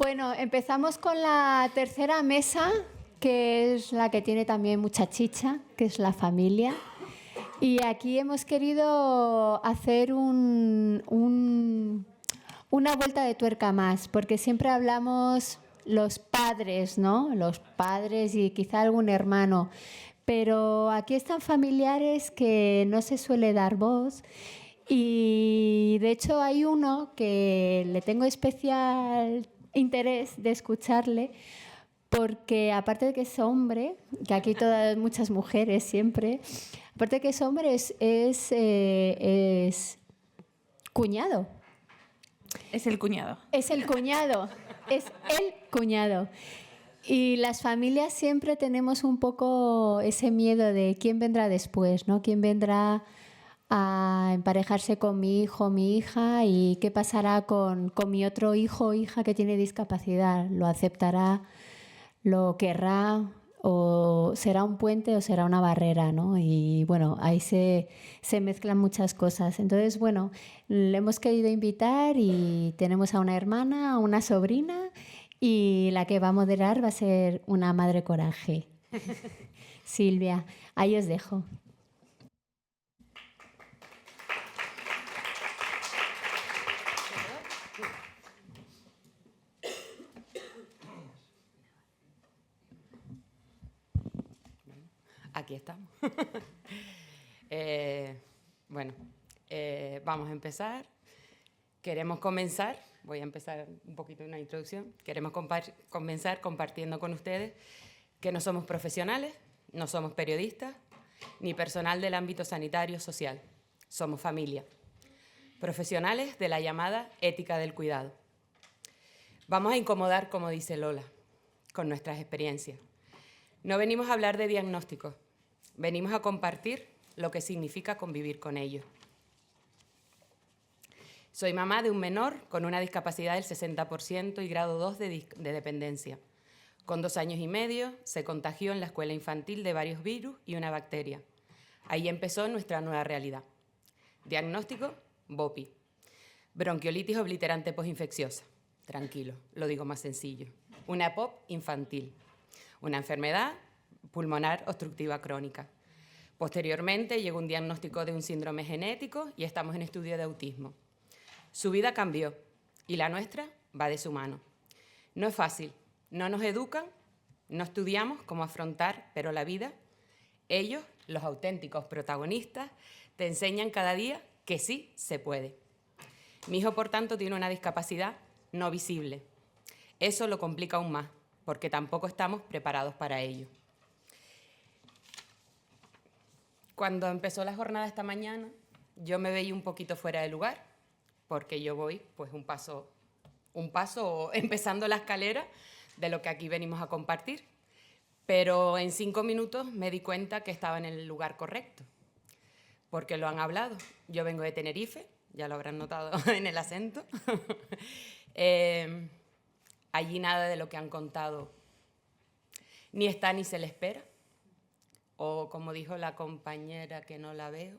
Bueno, empezamos con la tercera mesa, que es la que tiene también mucha chicha, que es la familia. Y aquí hemos querido hacer una vuelta de tuerca más, porque siempre hablamos los padres, ¿no? Los padres y quizá algún hermano. Pero aquí están familiares que no se suele dar voz. Y de hecho hay uno que le tengo especial interés de escucharle, porque aparte de que es hombre, que aquí todas muchas mujeres siempre, aparte de que es hombre, es cuñado. Es el cuñado. Es el cuñado, es el cuñado. Y las familias siempre tenemos un poco ese miedo de quién vendrá después, ¿no? ¿Quién vendrá a emparejarse con mi hijo o mi hija y qué pasará con mi otro hijo o hija que tiene discapacidad? ¿Lo aceptará? ¿Lo querrá? ¿O será un puente o será una barrera, ¿no? Y bueno, ahí se mezclan muchas cosas. Entonces, bueno, le hemos querido invitar y tenemos a una hermana, a una sobrina y la que va a moderar va a ser una madre coraje. Silvia, ahí os dejo. Aquí estamos. Vamos a empezar. Queremos comenzar, voy a empezar un poquito una introducción. Queremos comenzar compartiendo con ustedes que no somos profesionales, no somos periodistas, ni personal del ámbito sanitario social. Somos familia. Profesionales de la llamada ética del cuidado. Vamos a incomodar, como dice Lola, con nuestras experiencias. No venimos a hablar de diagnósticos, venimos a compartir lo que significa convivir con ellos. Soy mamá de un menor con una discapacidad del 60% y grado 2 de dependencia. Con 2 años y medio se contagió en la escuela infantil de varios virus y una bacteria. Ahí empezó nuestra nueva realidad. Diagnóstico, BOPI. Bronquiolitis obliterante posinfecciosa. Tranquilo, lo digo más sencillo. Una EPOP infantil. Una enfermedad pulmonar obstructiva crónica. Posteriormente llegó un diagnóstico de un síndrome genético y estamos en estudio de autismo. Su vida cambió y la nuestra va de su mano. No es fácil, no nos educan, no estudiamos cómo afrontar, pero la vida, ellos, los auténticos protagonistas, te enseñan cada día que sí se puede. Mi hijo, por tanto, tiene una discapacidad no visible. Eso lo complica aún más, porque tampoco estamos preparados para ello. Cuando empezó la jornada esta mañana, yo me veía un poquito fuera de lugar, porque yo voy pues un paso empezando la escalera de lo que aquí venimos a compartir. Pero en 5 minutos me di cuenta que estaba en el lugar correcto, porque lo han hablado. Yo vengo de Tenerife, ya lo habrán notado en el acento. Allí nada de lo que han contado ni está ni se le espera. O como dijo la compañera que no la veo,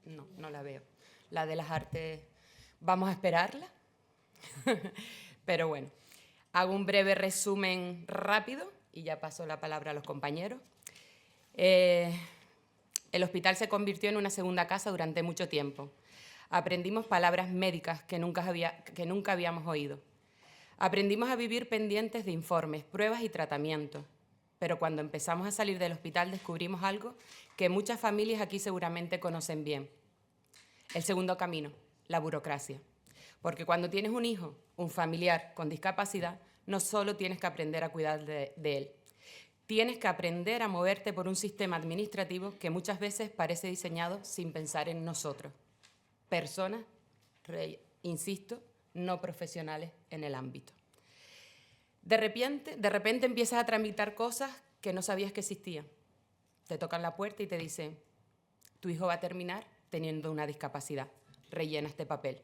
no la veo. La de las artes, vamos a esperarla. Pero bueno, hago un breve resumen rápido y ya paso la palabra a los compañeros. El hospital se convirtió en una segunda casa durante mucho tiempo. Aprendimos palabras médicas que nunca habíamos oído. Aprendimos a vivir pendientes de informes, pruebas y tratamientos. Pero cuando empezamos a salir del hospital descubrimos algo que muchas familias aquí seguramente conocen bien. El segundo camino, la burocracia. Porque cuando tienes un hijo, un familiar con discapacidad, no solo tienes que aprender a cuidar de él. Tienes que aprender a moverte por un sistema administrativo que muchas veces parece diseñado sin pensar en nosotros. Personas, insisto, no profesionales en el ámbito. De repente empiezas a tramitar cosas que no sabías que existían. Te tocan la puerta y te dicen, tu hijo va a terminar teniendo una discapacidad. Rellena este papel.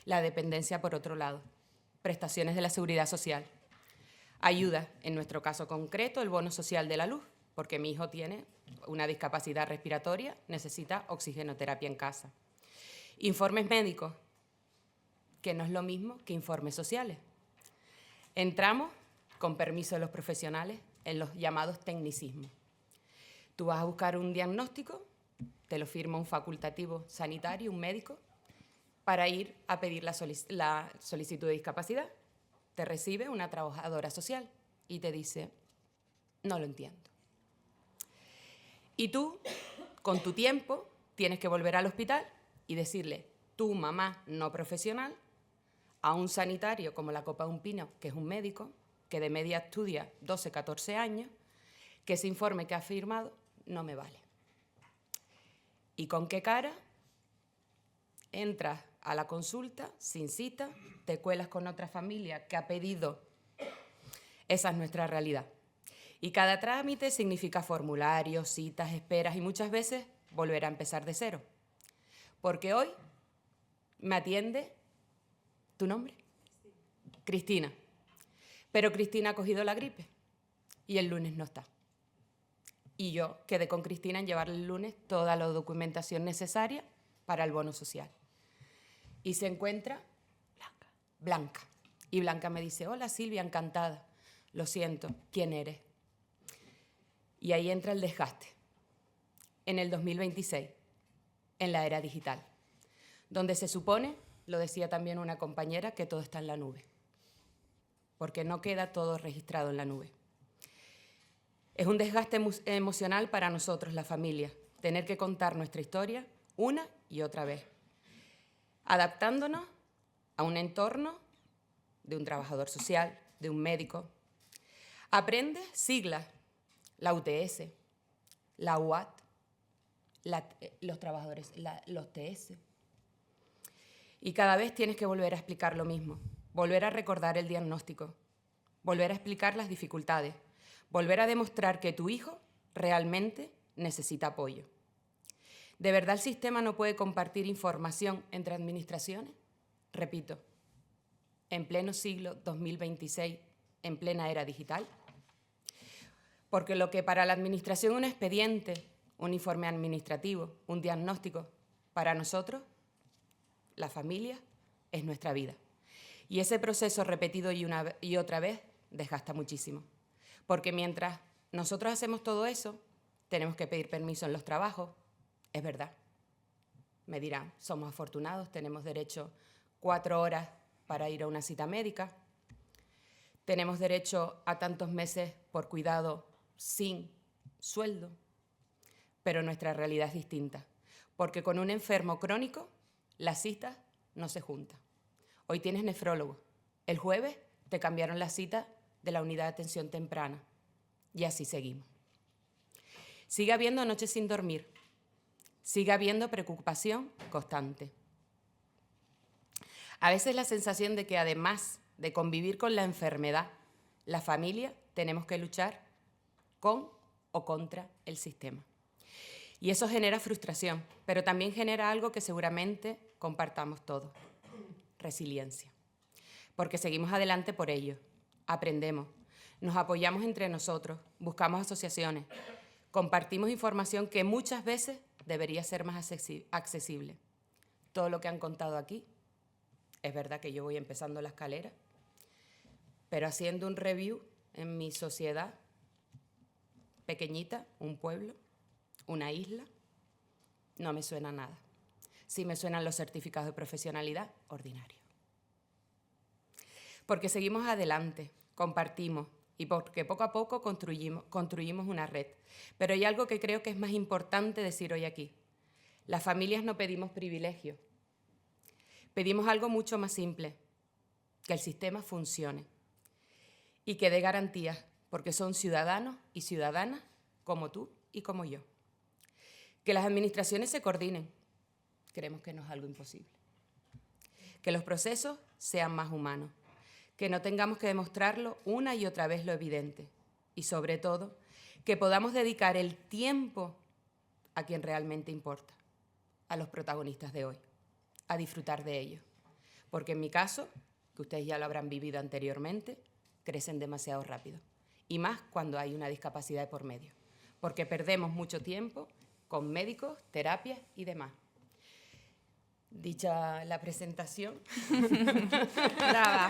La dependencia, por otro lado. Prestaciones de la Seguridad Social. Ayuda, en nuestro caso concreto, el bono social de la luz, porque mi hijo tiene una discapacidad respiratoria, necesita oxigenoterapia en casa. Informes médicos, que no es lo mismo que informes sociales. Entramos, con permiso de los profesionales, en los llamados tecnicismos. Tú vas a buscar un diagnóstico, te lo firma un facultativo sanitario, un médico, para ir a pedir la solicitud de discapacidad. Te recibe una trabajadora social y te dice, no lo entiendo. Y tú, con tu tiempo, tienes que volver al hospital y decirle, tu mamá no profesional, a un sanitario como la copa de un pino, que es un médico, que de media estudia 12, 14 años, que ese informe que ha firmado no me vale. ¿Y con qué cara? Entras a la consulta sin cita, te cuelas con otra familia que ha pedido. Esa es nuestra realidad. Y cada trámite significa formularios, citas, esperas y muchas veces volver a empezar de cero. Porque hoy me atiende, ¿tu nombre? Cristina. Pero Cristina ha cogido la gripe y el lunes no está. Y yo quedé con Cristina en llevarle el lunes toda la documentación necesaria para el bono social. Y se encuentra Blanca. Y Blanca me dice, hola Silvia, encantada. Lo siento, ¿quién eres? Y ahí entra el desgaste. En el 2026, en la era digital, donde se supone, lo decía también una compañera, que todo está en la nube, porque no queda todo registrado en la nube. Es un desgaste emocional para nosotros, la familia, tener que contar nuestra historia una y otra vez, adaptándonos a un entorno de un trabajador social, de un médico. Aprendes siglas, la UTS, la UAT, los trabajadores, los TS. Y cada vez tienes que volver a explicar lo mismo, volver a recordar el diagnóstico, volver a explicar las dificultades, volver a demostrar que tu hijo realmente necesita apoyo. ¿De verdad el sistema no puede compartir información entre administraciones? Repito, en pleno siglo 2026, en plena era digital. Porque lo que para la administración es un expediente, un informe administrativo, un diagnóstico, para nosotros, la familia, es nuestra vida. Y ese proceso repetido y otra vez desgasta muchísimo. Porque mientras nosotros hacemos todo eso, tenemos que pedir permiso en los trabajos. Es verdad. Me dirán, somos afortunados, tenemos derecho 4 horas para ir a una cita médica. Tenemos derecho a tantos meses por cuidado sin sueldo. Pero nuestra realidad es distinta. Porque con un enfermo crónico, las citas no se juntan. Hoy tienes nefrólogo. El jueves te cambiaron la cita de la unidad de atención temprana. Y así seguimos. Sigue habiendo noches sin dormir. Sigue habiendo preocupación constante. A veces la sensación de que además de convivir con la enfermedad, la familia tenemos que luchar con o contra el sistema. Y eso genera frustración, pero también genera algo que seguramente compartamos todos: resiliencia. Porque seguimos adelante por ello, aprendemos, nos apoyamos entre nosotros, buscamos asociaciones, compartimos información que muchas veces debería ser más accesible. Todo lo que han contado aquí, es verdad que yo voy empezando la escalera, pero haciendo un review en mi sociedad pequeñita, un pueblo, una isla, no me suena nada. Sí me suenan los certificados de profesionalidad, ordinario. Porque seguimos adelante, compartimos y porque poco a poco construimos una red. Pero hay algo que creo que es más importante decir hoy aquí. Las familias no pedimos privilegios. Pedimos algo mucho más simple, que el sistema funcione y que dé garantías, porque son ciudadanos y ciudadanas como tú y como yo. Que las administraciones se coordinen, creemos que no es algo imposible. Que los procesos sean más humanos, que no tengamos que demostrarlo una y otra vez lo evidente y, sobre todo, que podamos dedicar el tiempo a quien realmente importa, a los protagonistas de hoy, a disfrutar de ellos. Porque en mi caso, que ustedes ya lo habrán vivido anteriormente, crecen demasiado rápido. Y más cuando hay una discapacidad de por medio. Porque perdemos mucho tiempo con médicos, terapias y demás. Dicha la presentación. Brava.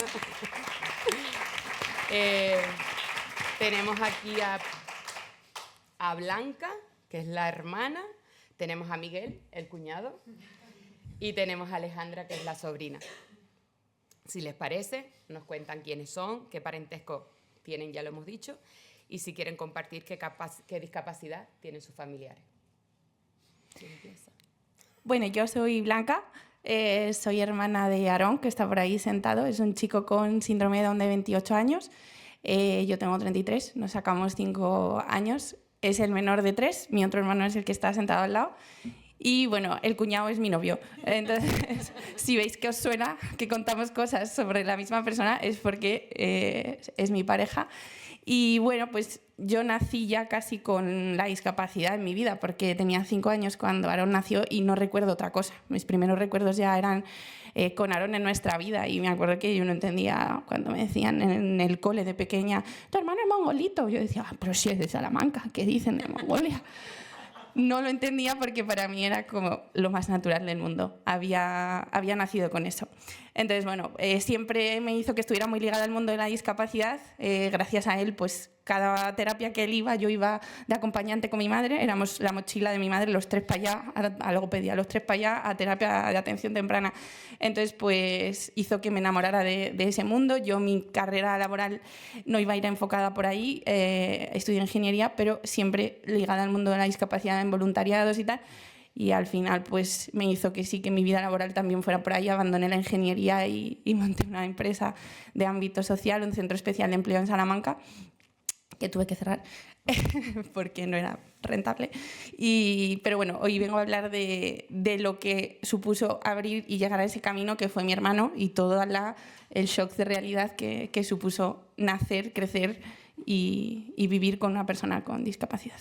Eh, tenemos aquí a Blanca, que es la hermana, tenemos a Miguel, el cuñado, y tenemos a Alejandra, que es la sobrina. Si les parece, nos cuentan quiénes son, qué parentesco tienen, ya lo hemos dicho, y si quieren compartir qué discapacidad tienen sus familiares. ¿Quién empieza? Bueno, yo soy Blanca, soy hermana de Aarón, que está por ahí sentado. Es un chico con síndrome de Down de 28 años. Yo tengo 33, nos sacamos 5 años. Es el menor de 3, mi otro hermano es el que está sentado al lado. Y bueno, el cuñado es mi novio. Entonces, si veis que os suena que contamos cosas sobre la misma persona, es porque es mi pareja. Y bueno, pues yo nací ya casi con la discapacidad en mi vida, porque tenía 5 años cuando Aarón nació y no recuerdo otra cosa. Mis primeros recuerdos ya eran con Aarón en nuestra vida, y me acuerdo que yo no entendía cuando me decían en el cole de pequeña, tu hermano es mongolito. Yo decía, pero si es de Salamanca, ¿qué dicen de Mongolia? No lo entendía porque para mí era como lo más natural del mundo. Había nacido con eso. Entonces, bueno, siempre me hizo que estuviera muy ligada al mundo de la discapacidad. Gracias a él, pues cada terapia que él iba, yo iba de acompañante con mi madre. Éramos la mochila de mi madre, los 3 para allá, a logopedia, los 3 para allá, a terapia de atención temprana. Entonces, pues hizo que me enamorara de ese mundo. Yo, mi carrera laboral no iba a ir enfocada por ahí. Estudié ingeniería, pero siempre ligada al mundo de la discapacidad en voluntariados y tal. Y al final pues me hizo que sí, que mi vida laboral también fuera por ahí. Abandoné la ingeniería y monté una empresa de ámbito social, un centro especial de empleo en Salamanca, que tuve que cerrar porque no era rentable. Pero bueno, hoy vengo a hablar de lo que supuso abrir y llegar a ese camino, que fue mi hermano, y todo el shock de realidad que supuso nacer, crecer y vivir con una persona con discapacidad.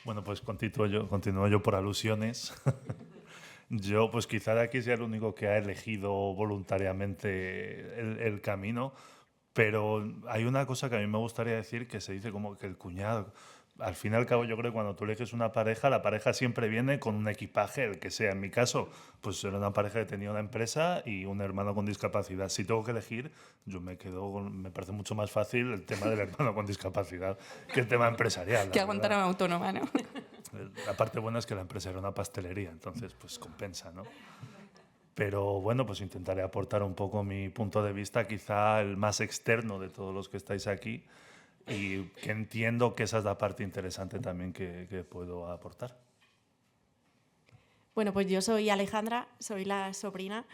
Bueno, pues continúo yo por alusiones. Yo, pues quizá de aquí sea el único que ha elegido voluntariamente el camino, pero hay una cosa que a mí me gustaría decir, que se dice como que el cuñado... Al fin y al cabo, yo creo que cuando tú eliges una pareja, la pareja siempre viene con un equipaje, el que sea. En mi caso, pues era una pareja que tenía una empresa y un hermano con discapacidad. Si tengo que elegir, me parece mucho más fácil el tema del hermano con discapacidad que el tema empresarial. Que aguantar a una autónoma, ¿no? La parte buena es que la empresa era una pastelería, entonces pues compensa, ¿no? Pero bueno, pues intentaré aportar un poco mi punto de vista, quizá el más externo de todos los que estáis aquí, y que entiendo que esa es la parte interesante también que puedo aportar. Bueno, pues yo soy Alejandra, soy la sobrina.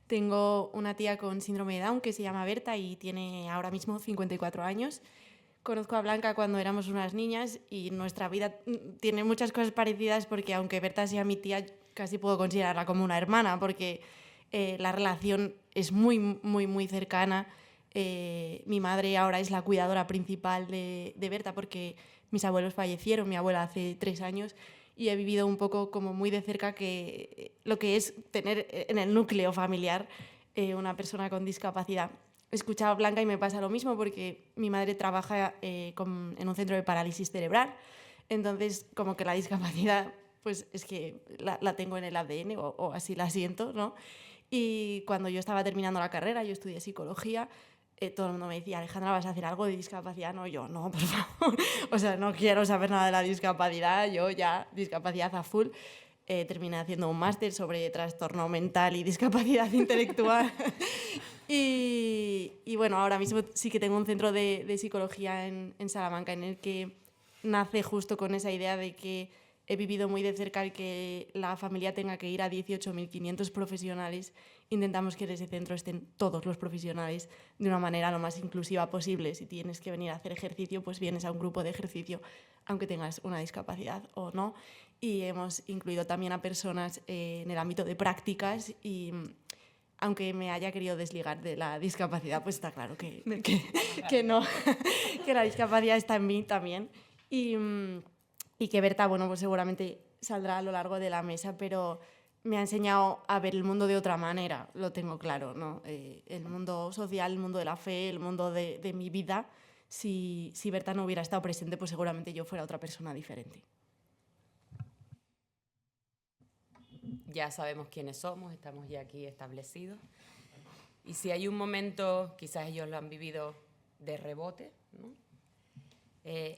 Tengo una tía con síndrome de Down que se llama Berta y tiene ahora mismo 54 años. Conozco a Blanca cuando éramos unas niñas y nuestra vida tiene muchas cosas parecidas, porque aunque Berta sea mi tía, casi puedo considerarla como una hermana, porque la relación es muy, muy, muy cercana. Mi madre ahora es la cuidadora principal de Berta, porque mis abuelos fallecieron, mi abuela hace 3 años, y he vivido un poco como muy de cerca lo que es tener en el núcleo familiar una persona con discapacidad. He escuchado a Blanca y me pasa lo mismo, porque mi madre trabaja en un centro de parálisis cerebral, entonces como que la discapacidad pues es que la tengo en el ADN o así la siento, ¿no? Y cuando yo estaba terminando la carrera, yo estudié psicología, todo el mundo me decía, Alejandra, ¿vas a hacer algo de discapacidad? No, yo, no, por favor. O sea, no quiero saber nada de la discapacidad, yo ya, discapacidad a full. Terminé haciendo un máster sobre trastorno mental y discapacidad intelectual. y bueno, ahora mismo sí que tengo un centro de psicología en Salamanca, en el que nace justo con esa idea de que he vivido muy de cerca el que la familia tenga que ir a 18.500 profesionales. Intentamos que en ese centro estén todos los profesionales de una manera lo más inclusiva posible. Si tienes que venir a hacer ejercicio, pues vienes a un grupo de ejercicio, aunque tengas una discapacidad o no. Y hemos incluido también a personas en el ámbito de prácticas, y aunque me haya querido desligar de la discapacidad, pues está claro que no, que la discapacidad está en mí también. Y que Berta, bueno, pues seguramente saldrá a lo largo de la mesa, pero me ha enseñado a ver el mundo de otra manera, lo tengo claro, ¿no? El mundo social, el mundo de la fe, el mundo de mi vida. Si Berta no hubiera estado presente, pues seguramente yo fuera otra persona diferente. ya sabemos quiénes somos, estamos ya aquí establecidos. Y si hay un momento, quizás ellos lo han vivido de rebote, ¿no?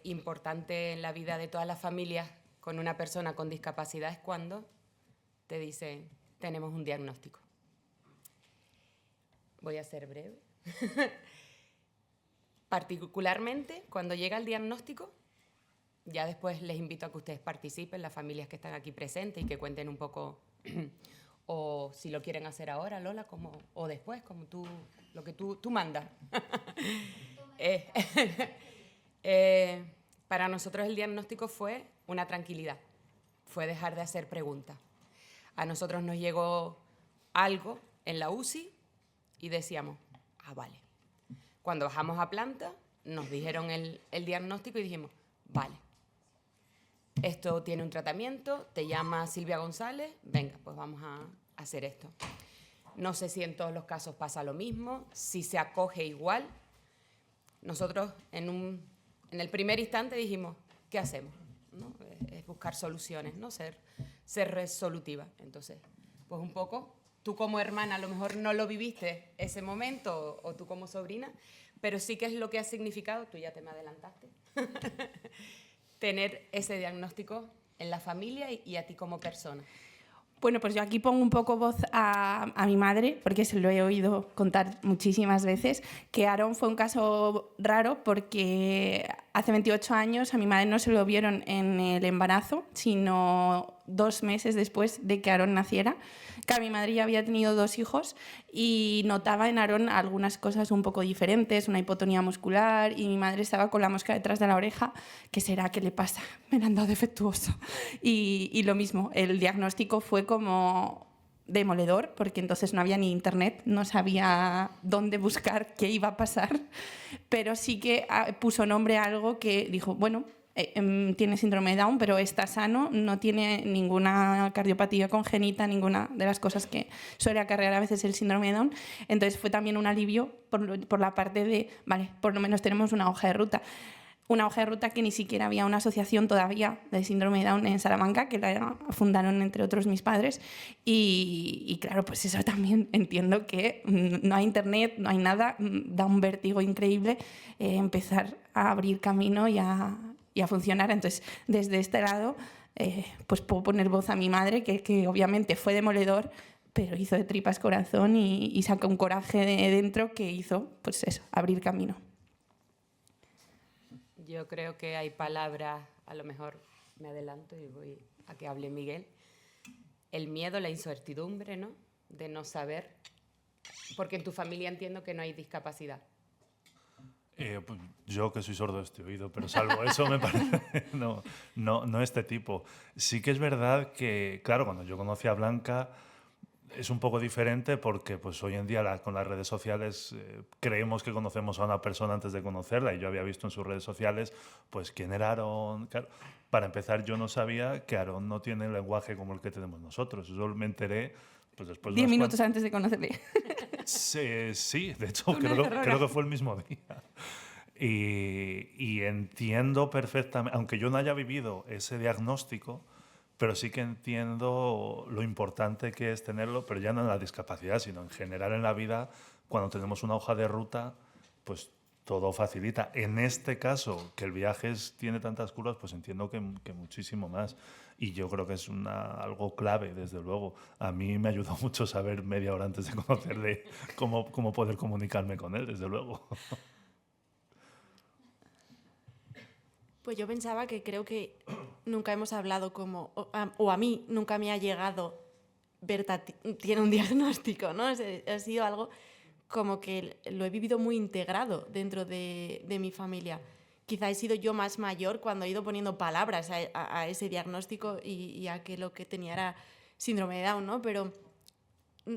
Importante en la vida de todas las familias con una persona con discapacidad es cuando te dicen, tenemos un diagnóstico. Voy a ser breve. Particularmente, cuando llega el diagnóstico, ya después les invito a que ustedes participen, las familias que están aquí presentes, y que cuenten un poco, o si lo quieren hacer ahora, Lola, o después, como lo que tú mandas. Para nosotros el diagnóstico fue una tranquilidad, fue dejar de hacer preguntas. A nosotros nos llegó algo en la UCI y decíamos, vale. Cuando bajamos a planta, nos dijeron el diagnóstico y dijimos, vale, esto tiene un tratamiento, te llama Silvia González, venga, pues vamos a hacer esto. No sé si en todos los casos pasa lo mismo, si se acoge igual. Nosotros en el primer instante dijimos, ¿qué hacemos? ¿No? Es buscar soluciones, ¿no? Ser resolutiva. Entonces, pues un poco, tú como hermana a lo mejor no lo viviste ese momento, o tú como sobrina, pero sí que es lo que ha significado, tú ya te me adelantaste, tener ese diagnóstico en la familia y a ti como persona. Bueno, pues yo aquí pongo un poco voz a mi madre, porque se lo he oído contar muchísimas veces, que Aarón fue un caso raro porque hace 28 años a mi madre no se lo vieron en el embarazo, sino 2 meses después de que Aarón naciera. Que mi madre ya había tenido 2 hijos y notaba en Aarón algunas cosas un poco diferentes, una hipotonía muscular, y mi madre estaba con la mosca detrás de la oreja. ¿Qué será? ¿Qué le pasa? Me lo han dado defectuoso. Y lo mismo, el diagnóstico fue como demoledor, porque entonces no había ni internet, no sabía dónde buscar qué iba a pasar, pero sí que puso nombre a algo que dijo, bueno, tiene síndrome de Down, pero está sano, no tiene ninguna cardiopatía congénita, ninguna de las cosas que suele acarrear a veces el síndrome de Down. Entonces fue también un alivio por la parte de, vale, por lo menos tenemos una hoja de ruta. Una hoja de ruta que ni siquiera había una asociación todavía de síndrome de Down en Salamanca, que la fundaron entre otros mis padres. Y claro, pues eso también entiendo que no hay internet, no hay nada, da un vértigo increíble empezar a abrir camino y a funcionar. Entonces, desde este lado, pues puedo poner voz a mi madre, que obviamente fue demoledor, pero hizo de tripas corazón y sacó un coraje de dentro que hizo, pues eso, abrir camino. Yo creo que hay palabras, a lo mejor me adelanto y voy a que hable Miguel. El miedo, la incertidumbre, ¿no? De no saber, porque en tu familia entiendo que no hay discapacidad. Pues yo que soy sordo de este oído, pero salvo eso me parece no este tipo. Sí que es verdad que, claro, cuando yo conocí a Blanca es un poco diferente porque pues hoy en día con las redes sociales creemos que conocemos a una persona antes de conocerla, y yo había visto en sus redes sociales pues quién era Aarón. Claro, para empezar, yo no sabía que Aarón no tiene el lenguaje como el que tenemos nosotros. Eso me enteré pues después de 10 minutos antes de conocerle. Sí, de hecho creo que fue el mismo día. Y entiendo perfectamente, aunque yo no haya vivido ese diagnóstico, pero sí que entiendo lo importante que es tenerlo, pero ya no en la discapacidad, sino en general en la vida. Cuando tenemos una hoja de ruta, pues todo facilita. En este caso, que el viaje tiene tantas curvas, pues entiendo que muchísimo más. Y yo creo que es algo clave, desde luego. A mí me ayudó mucho saber media hora antes de conocerle cómo poder comunicarme con él, desde luego. Pues yo pensaba que creo que nunca hemos hablado o a mí nunca me ha llegado, Berta tiene un diagnóstico, ¿no? Ha sido algo como que lo he vivido muy integrado dentro de mi familia. Quizá he sido yo más mayor cuando he ido poniendo palabras a ese diagnóstico y a que lo que tenía era síndrome de Down, ¿no? Pero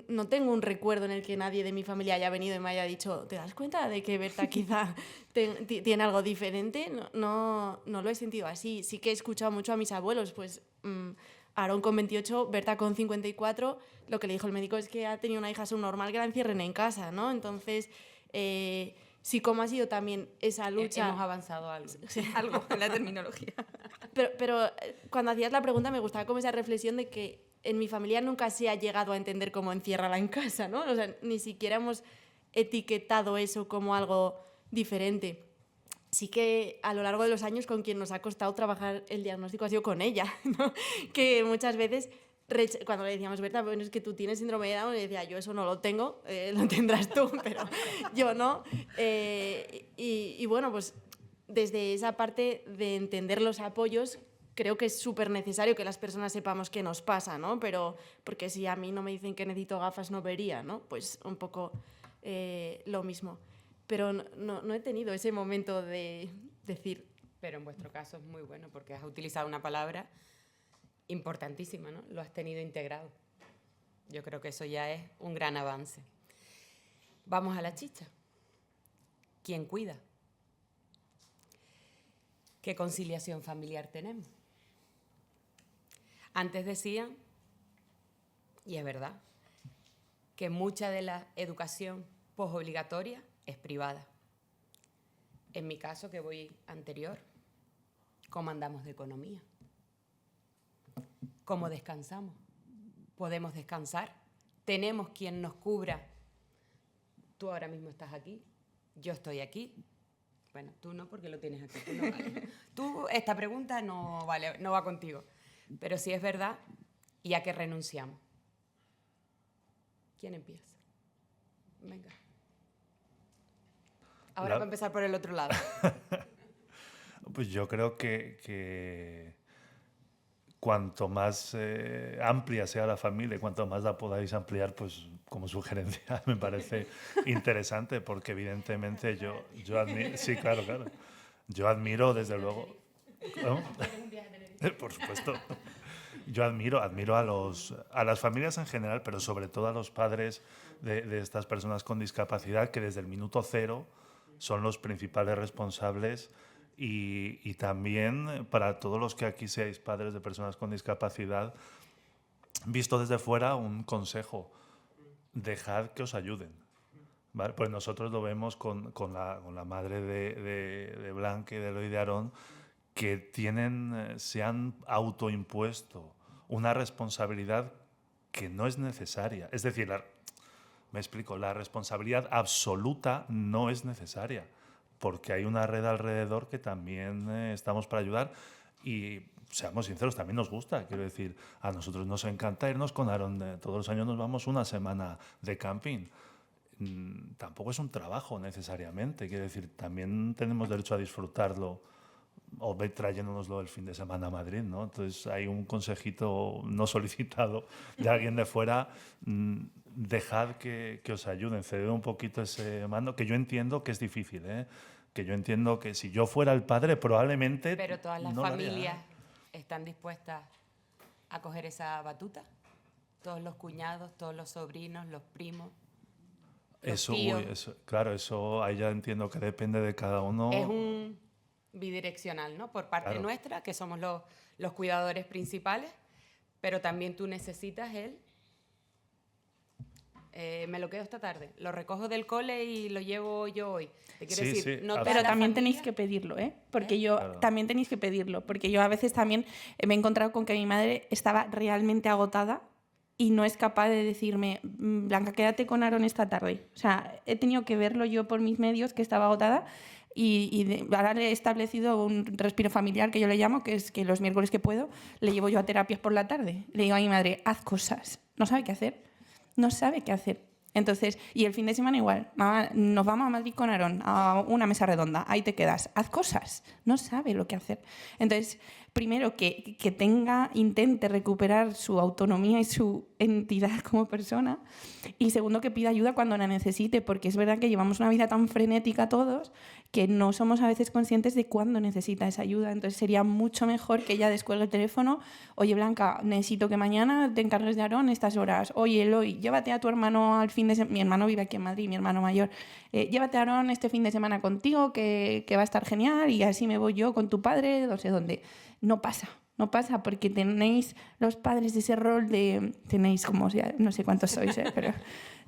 no tengo un recuerdo en el que nadie de mi familia haya venido y me haya dicho, ¿te das cuenta de que Berta quizá tiene algo diferente? No lo he sentido así. Sí que he escuchado mucho a mis abuelos, pues Aarón con 28, Berta con 54, lo que le dijo el médico es que ha tenido una hija subnormal que la encierren en casa, ¿no? Entonces, sí, como ha sido también esa lucha... Hemos avanzado algo. Sí, algo en la terminología. Pero cuando hacías la pregunta me gustaba como esa reflexión de que en mi familia nunca se ha llegado a entender cómo enciérrala en casa, ¿no? O sea, ni siquiera hemos etiquetado eso como algo diferente. Sí que a lo largo de los años con quien nos ha costado trabajar el diagnóstico ha sido con ella, ¿no? Que muchas veces cuando le decíamos, Berta, bueno, es que tú tienes síndrome de Down, y decía, yo eso no lo tengo, lo tendrás tú, pero yo no. Y bueno, pues desde esa parte de entender los apoyos, creo que es súper necesario que las personas sepamos qué nos pasa, ¿no? Pero, porque si a mí no me dicen que necesito gafas, no vería, ¿no? Pues un poco lo mismo. Pero no he tenido ese momento de decir... Pero en vuestro caso es muy bueno porque has utilizado una palabra importantísima, ¿no? Lo has tenido integrado. Yo creo que eso ya es un gran avance. Vamos a la chicha. ¿Quién cuida? ¿Qué conciliación familiar tenemos? Antes decían, y es verdad, que mucha de la educación posobligatoria es privada. En mi caso, que voy anterior, ¿cómo andamos de economía? ¿Cómo descansamos? ¿Podemos descansar? ¿Tenemos quien nos cubra? Tú ahora mismo estás aquí, yo estoy aquí. Bueno, tú no, porque lo tienes aquí. Tú, no vale. Tú, esta pregunta no vale, no va contigo. Pero sí es verdad, ¿y a qué renunciamos? ¿Quién empieza? Venga. Ahora va a empezar por el otro lado. Pues yo creo que cuanto más amplia sea la familia y cuanto más la podáis ampliar, pues como sugerencia me parece interesante, porque evidentemente yo admiro... Sí, claro. Yo admiro, desde luego... ¿No? Por supuesto. Yo admiro a las familias en general, pero sobre todo a los padres de estas personas con discapacidad, que desde el minuto cero son los principales responsables. Y también para todos los que aquí seáis padres de personas con discapacidad, visto desde fuera, un consejo: dejad que os ayuden, ¿vale? Pues nosotros lo vemos con la madre de Blanca y de Eloy de Aarón, que se han autoimpuesto una responsabilidad que no es necesaria. Es decir, me explico, la responsabilidad absoluta no es necesaria, porque hay una red alrededor que también estamos para ayudar. Y seamos sinceros, también nos gusta. Quiero decir, a nosotros nos encanta irnos con Aarón. Todos los años nos vamos una semana de camping. Tampoco es un trabajo necesariamente. Quiero decir, también tenemos derecho a disfrutarlo o trayéndonoslo el fin de semana a Madrid, ¿no? Entonces hay un consejito no solicitado de alguien de fuera: dejad que os ayuden, ceded un poquito ese mando, que yo entiendo que es difícil, ¿eh? Que yo entiendo que si yo fuera el padre probablemente... Pero todas las no familias están dispuestas a coger esa batuta. Todos los cuñados, todos los sobrinos, los primos, los tíos. Claro, eso ahí ya entiendo que depende de cada uno. Es un bidireccional, ¿no? Por parte nuestra, que somos los cuidadores principales, pero también tú necesitas me lo quedo esta tarde, lo recojo del cole y lo llevo yo hoy. Te quiero decir, no pero también tenéis que pedirlo, ¿eh? Porque también tenéis que pedirlo, porque yo a veces también me he encontrado con que mi madre estaba realmente agotada y no es capaz de decirme, Blanca, quédate con Aarón esta tarde. O sea, he tenido que verlo yo por mis medios, que estaba agotada, y ahora le he establecido un respiro familiar, que yo le llamo, que es que los miércoles que puedo le llevo yo a terapias por la tarde. Le digo a mi madre, haz cosas. No sabe qué hacer. No sabe qué hacer. Entonces, y el fin de semana igual, mamá, nos vamos a Madrid con Aarón, a una mesa redonda, ahí te quedas, haz cosas. No sabe lo que hacer. Entonces, primero, que intente recuperar su autonomía y su entidad como persona, y segundo, que pida ayuda cuando la necesite, porque es verdad que llevamos una vida tan frenética todos que no somos a veces conscientes de cuándo necesita esa ayuda. Entonces sería mucho mejor que ella descuelgue el teléfono: oye, Blanca, necesito que mañana te encargues de Aarón estas horas. Oye, Eloy, llévate a tu hermano al fin de semana. Mi hermano vive aquí en Madrid, mi hermano mayor. Llévate a Aarón este fin de semana contigo, que va a estar genial, y así me voy yo con tu padre, no sé dónde. No pasa porque tenéis los padres ese rol de... Tenéis como, no sé cuántos sois, pero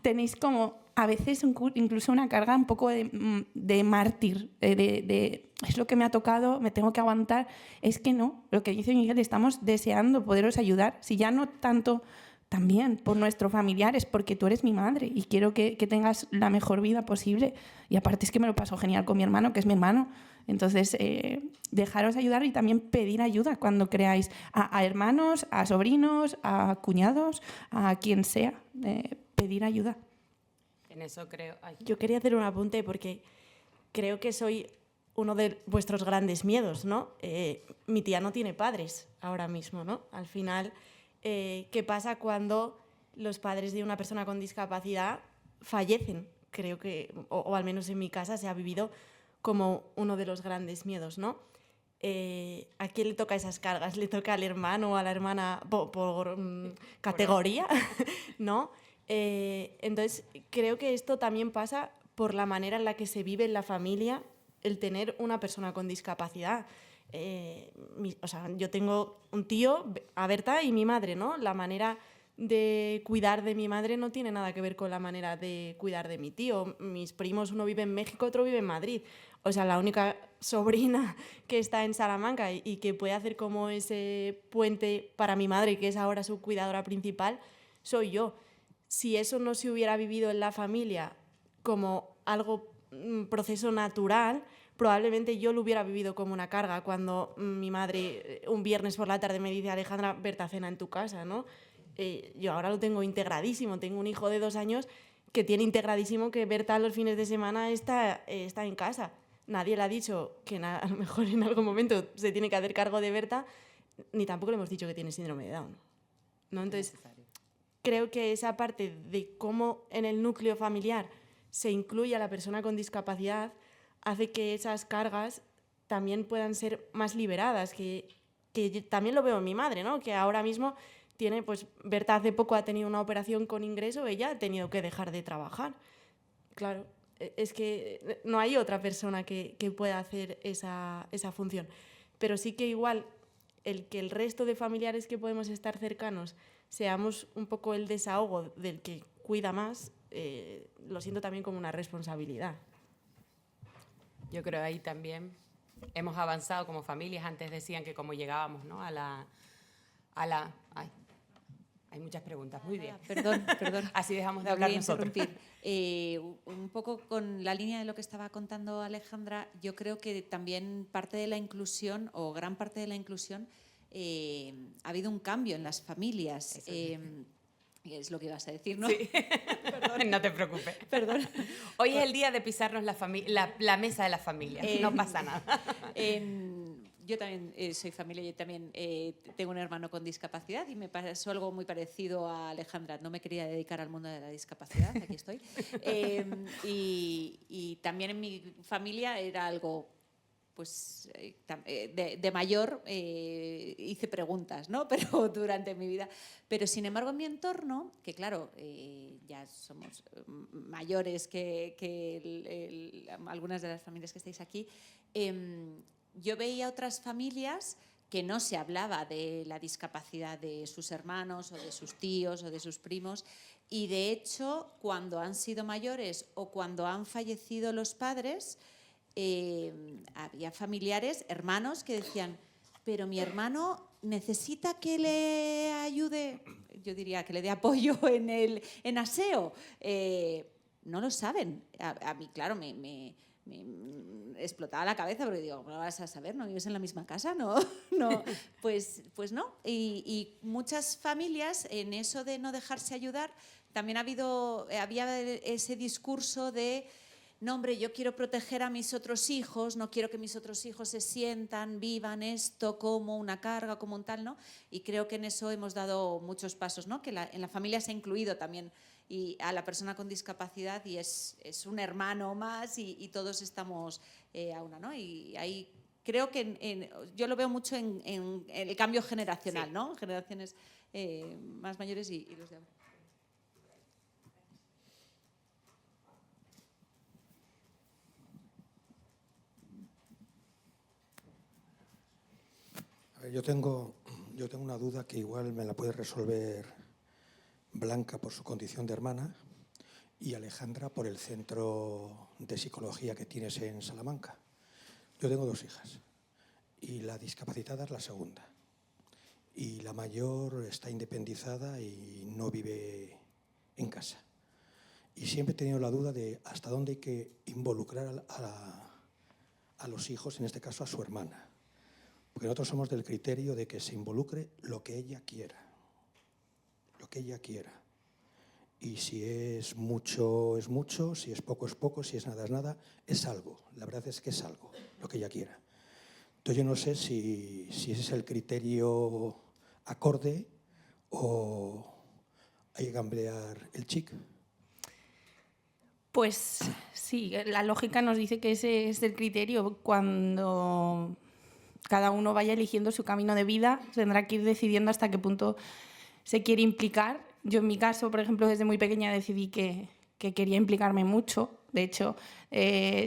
tenéis como a veces incluso una carga un poco de mártir, es lo que me ha tocado, me tengo que aguantar. Es que no, lo que dice Miguel, estamos deseando poderos ayudar, si ya no tanto también por nuestros familiares, porque tú eres mi madre y quiero que tengas la mejor vida posible. Y aparte es que me lo paso genial con mi hermano, que es mi hermano. Entonces, dejaros ayudar y también pedir ayuda cuando creáis a hermanos, a sobrinos, a cuñados, a quien sea, pedir ayuda. En eso creo... Ay. Yo quería hacer un apunte porque creo que soy uno de vuestros grandes miedos, ¿no? Mi tía no tiene padres ahora mismo, ¿no? Al final, ¿qué pasa cuando los padres de una persona con discapacidad fallecen? Creo que, o al menos en mi casa, se ha vivido como uno de los grandes miedos, ¿no? ¿A quién le toca esas cargas? ¿Le toca al hermano o a la hermana por categoría? ¿No? Entonces, creo que esto también pasa por la manera en la que se vive en la familia el tener una persona con discapacidad. O sea, yo tengo un tío, a Berta, y mi madre, ¿no? La manera de cuidar de mi madre no tiene nada que ver con la manera de cuidar de mi tío. Mis primos, uno vive en México, otro vive en Madrid. O sea, la única sobrina que está en Salamanca y que puede hacer como ese puente para mi madre, que es ahora su cuidadora principal, soy yo. Si eso no se hubiera vivido en la familia como algo, proceso natural, probablemente yo lo hubiera vivido como una carga cuando mi madre un viernes por la tarde me dice: Alejandra, Berta cena en tu casa, ¿no? Yo ahora lo tengo integradísimo, tengo un hijo de 2 años que tiene integradísimo que Berta los fines de semana está en casa. Nadie le ha dicho que a lo mejor en algún momento se tiene que hacer cargo de Berta, ni tampoco le hemos dicho que tiene síndrome de Down, ¿no? Entonces, creo que esa parte de cómo en el núcleo familiar se incluye a la persona con discapacidad hace que esas cargas también puedan ser más liberadas, que también lo veo en mi madre, ¿no? Que ahora mismo tiene, pues Berta hace poco ha tenido una operación con ingreso, ella ha tenido que dejar de trabajar. Claro, es que no hay otra persona que pueda hacer esa función. Pero sí que igual el que el resto de familiares que podemos estar cercanos seamos un poco el desahogo del que cuida más, lo siento también como una responsabilidad. Yo creo ahí también hemos avanzado como familias. Antes decían que como llegábamos, ¿no? Ay, hay muchas preguntas. Muy bien. Perdón. Así dejamos de Me hablar voy a nosotros. interrumpir. Un poco con la línea de lo que estaba contando Alejandra, yo creo que también parte de la inclusión, o gran parte de la inclusión, ha habido un cambio en las familias. Es lo que ibas a decir, ¿no? Sí. No te preocupes. Perdón. Hoy es el día de pisarnos la mesa de la familia. No pasa nada. Yo también soy familia, yo también tengo un hermano con discapacidad y me pasó algo muy parecido a Alejandra. No me quería dedicar al mundo de la discapacidad, aquí estoy. Y también en mi familia era algo, pues, de mayor hice preguntas, ¿no? Pero durante mi vida. Pero sin embargo en mi entorno, que claro, ya somos mayores que algunas de las familias que estáis aquí, yo veía otras familias que no se hablaba de la discapacidad de sus hermanos o de sus tíos o de sus primos, y de hecho cuando han sido mayores o cuando han fallecido los padres, había familiares, hermanos, que decían: pero mi hermano necesita que le ayude, yo diría que le dé apoyo en aseo. No lo saben. A mí, claro, me explotaba la cabeza porque digo: ¿no vas a saber? ¿No vives en la misma casa? No. Pues no. Y muchas familias, en eso de no dejarse ayudar, también había ese discurso de: no, hombre, yo quiero proteger a mis otros hijos, no quiero que mis otros hijos se sientan, vivan esto como una carga, como un tal, ¿no? Y creo que en eso hemos dado muchos pasos, ¿no? Que en la familia se ha incluido también y a la persona con discapacidad, y es un hermano más, y todos estamos a una, ¿no? Y ahí creo que yo lo veo mucho en el cambio generacional, sí, ¿no? Generaciones más mayores y los de ahora. Yo tengo una duda que igual me la puede resolver Blanca por su condición de hermana. y Alejandra por el centro de psicología que tienes en Salamanca. Yo tengo 2 hijas y la discapacitada es la segunda. Y la mayor está independizada y no vive en casa. Y siempre he tenido la duda de hasta dónde hay que involucrar a los hijos, en este caso a su hermana. Porque nosotros somos del criterio de que se involucre lo que ella quiera. Lo que ella quiera. Y si es mucho, es mucho, si es poco, si es nada, es algo. La verdad es que es algo, lo que ella quiera. Entonces yo no sé si ese es el criterio acorde o hay que cambiar el chic. Pues sí, la lógica nos dice que ese es el criterio. Cuando cada uno vaya eligiendo su camino de vida, tendrá que ir decidiendo hasta qué punto se quiere implicar. Yo en mi caso, por ejemplo, desde muy pequeña decidí que quería implicarme mucho. De hecho,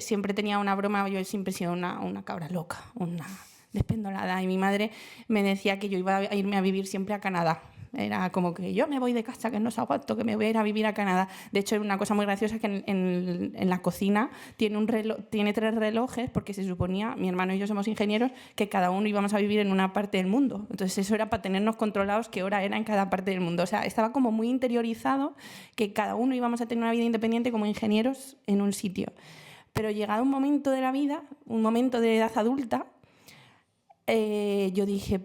siempre tenía una broma, yo siempre he sido una cabra loca, una despendolada. Y mi madre me decía que yo iba a irme a vivir siempre a Canadá. Era como que yo me voy de casa, que no os aguanto, que me voy a ir a vivir a Canadá. De hecho, una cosa muy graciosa es que en la cocina tiene 3 relojes, porque se suponía, mi hermano y yo somos ingenieros, que cada uno íbamos a vivir en una parte del mundo. Entonces eso era para tenernos controlados qué hora era en cada parte del mundo. O sea, estaba como muy interiorizado que cada uno íbamos a tener una vida independiente como ingenieros en un sitio. Pero llegado un momento de la vida, un momento de edad adulta, yo dije,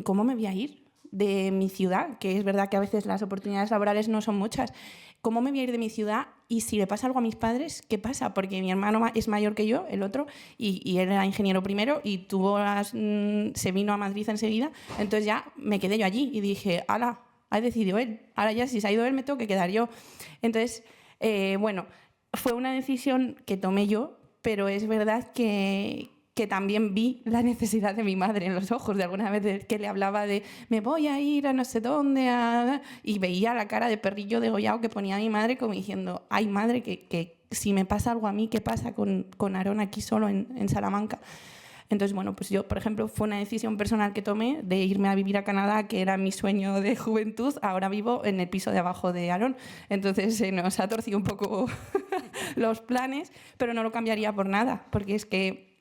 ¿cómo me voy a ir de mi ciudad? Que es verdad que a veces las oportunidades laborales no son muchas. ¿Cómo me voy a ir de mi ciudad? Y si le pasa algo a mis padres, ¿qué pasa? Porque mi hermano es mayor que yo, el otro, y él era ingeniero primero y se vino a Madrid enseguida. Entonces ya me quedé yo allí y dije, ¡hala! Ha decidido él. Ahora ya si se ha ido él me tengo que quedar yo. Entonces, bueno, fue una decisión que tomé yo, pero es verdad que también vi la necesidad de mi madre en los ojos, de alguna vez que le hablaba de me voy a ir a no sé dónde, y veía la cara de perrillo degollado que ponía mi madre como diciendo, ay madre, que si me pasa algo a mí, ¿qué pasa con Aarón aquí solo en Salamanca? Entonces, bueno, pues yo, por ejemplo, fue una decisión personal que tomé de irme a vivir a Canadá, que era mi sueño de juventud. Ahora vivo en el piso de abajo de Aarón. Entonces se nos ha torcido un poco los planes, pero no lo cambiaría por nada, porque es que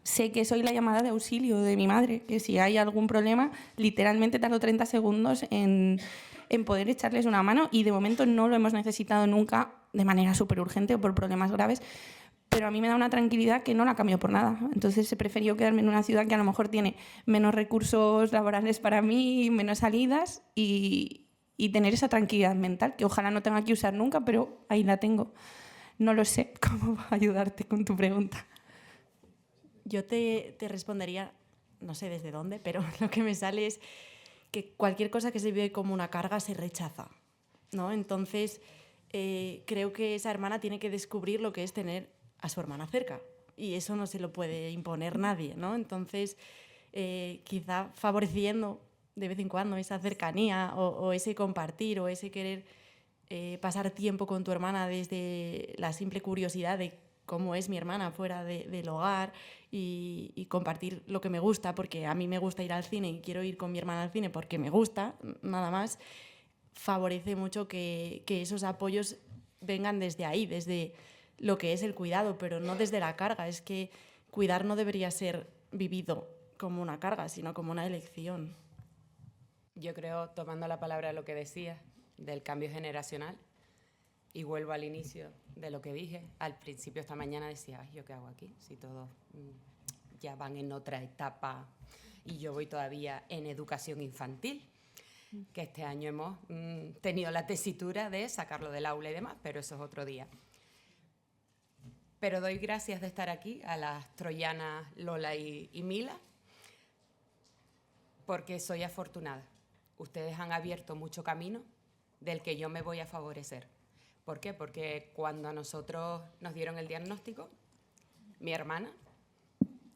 sé que soy la llamada de auxilio de mi madre, que si hay algún problema, literalmente tardo 30 segundos en poder echarles una mano, y de momento no lo hemos necesitado nunca de manera súper urgente o por problemas graves, pero a mí me da una tranquilidad que no la cambio por nada. Entonces he preferido quedarme en una ciudad que a lo mejor tiene menos recursos laborales para mí, menos salidas, y tener esa tranquilidad mental, que ojalá no tenga que usar nunca, pero ahí la tengo. No lo sé cómo ayudarte con tu pregunta. Yo te respondería, no sé desde dónde, pero lo que me sale es que cualquier cosa que se vive como una carga se rechaza, ¿no? Entonces, creo que esa hermana tiene que descubrir lo que es tener a su hermana cerca, y eso no se lo puede imponer nadie, ¿no? Entonces, quizá favoreciendo de vez en cuando esa cercanía o ese compartir o ese querer pasar tiempo con tu hermana desde la simple curiosidad de cómo es mi hermana fuera del hogar, y compartir lo que me gusta, porque a mí me gusta ir al cine y quiero ir con mi hermana al cine porque me gusta, nada más, favorece mucho que esos apoyos vengan desde ahí, desde lo que es el cuidado, pero no desde la carga. Es que cuidar no debería ser vivido como una carga, sino como una elección. Yo creo, tomando la palabra lo que decías, del cambio generacional, y vuelvo al inicio de lo que dije. Al principio esta mañana decía, ay, ¿yo qué hago aquí? Si todos ya van en otra etapa y yo voy todavía en educación infantil, que este año hemos tenido la tesitura de sacarlo del aula y demás, pero eso es otro día. Pero doy gracias de estar aquí a las troyanas Lola y Mila, porque soy afortunada. Ustedes han abierto mucho camino del que yo me voy a favorecer. ¿Por qué? Porque cuando a nosotros nos dieron el diagnóstico, mi hermana,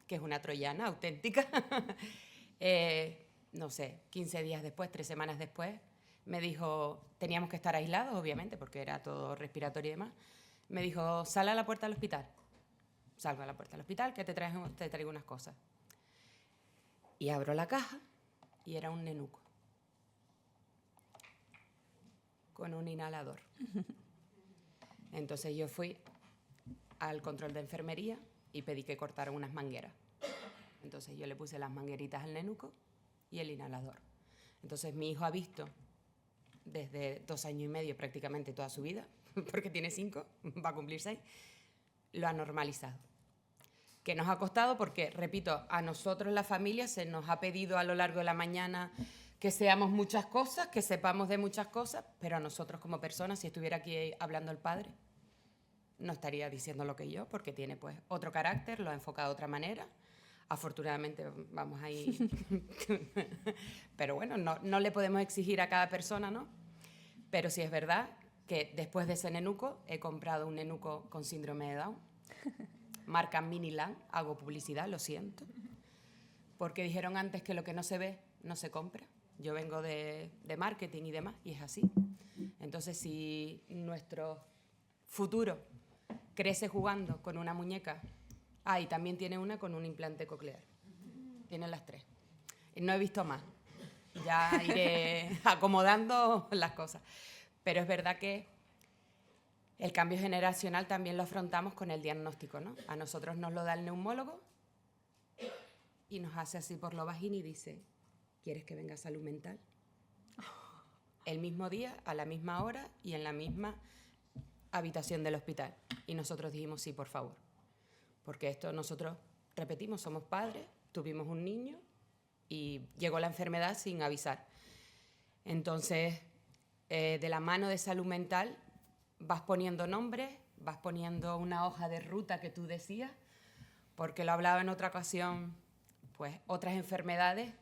que es una troyana auténtica, no sé, 15 días después, 3 semanas después, me dijo, teníamos que estar aislados, obviamente, porque era todo respiratorio y demás, me dijo, sal a la puerta del hospital. Salgo a la puerta del hospital, que te traigo unas cosas. Y abro la caja y era un nenuco con un inhalador. Entonces yo fui al control de enfermería y pedí que cortaran unas mangueras. Entonces yo le puse las mangueritas al nenuco y el inhalador. Entonces mi hijo ha visto desde 2 años y medio prácticamente toda su vida, porque tiene 5, va a cumplir 6, lo ha normalizado. Que nos ha costado porque, repito, a nosotros la familia se nos ha pedido a lo largo de la mañana que seamos muchas cosas, que sepamos de muchas cosas, pero a nosotros como personas, si estuviera aquí hablando el padre, no estaría diciendo lo que yo, porque tiene pues otro carácter, lo ha enfocado de otra manera. Afortunadamente vamos ahí. Pero bueno, no le podemos exigir a cada persona, ¿no? Pero sí es verdad que después de ese nenuco he comprado un nenuco con síndrome de Down. Marca Miniland, hago publicidad, lo siento. Porque dijeron antes que lo que no se ve no se compra. Yo vengo de marketing y demás, y es así. Entonces, si nuestro futuro crece jugando con una muñeca, y también tiene una con un implante coclear. Tienen las 3. No he visto más. Ya iré acomodando las cosas. Pero es verdad que el cambio generacional también lo afrontamos con el diagnóstico, ¿no? A nosotros nos lo da el neumólogo y nos hace así por lo bajín y dice, ¿quieres que venga a salud mental? El mismo día, a la misma hora y en la misma habitación del hospital. Y nosotros dijimos, sí, por favor. Porque esto nosotros, repetimos, somos padres, tuvimos un niño y llegó la enfermedad sin avisar. Entonces, de la mano de salud mental, vas poniendo nombres, vas poniendo una hoja de ruta que tú decías, porque lo hablaba en otra ocasión, pues otras enfermedades,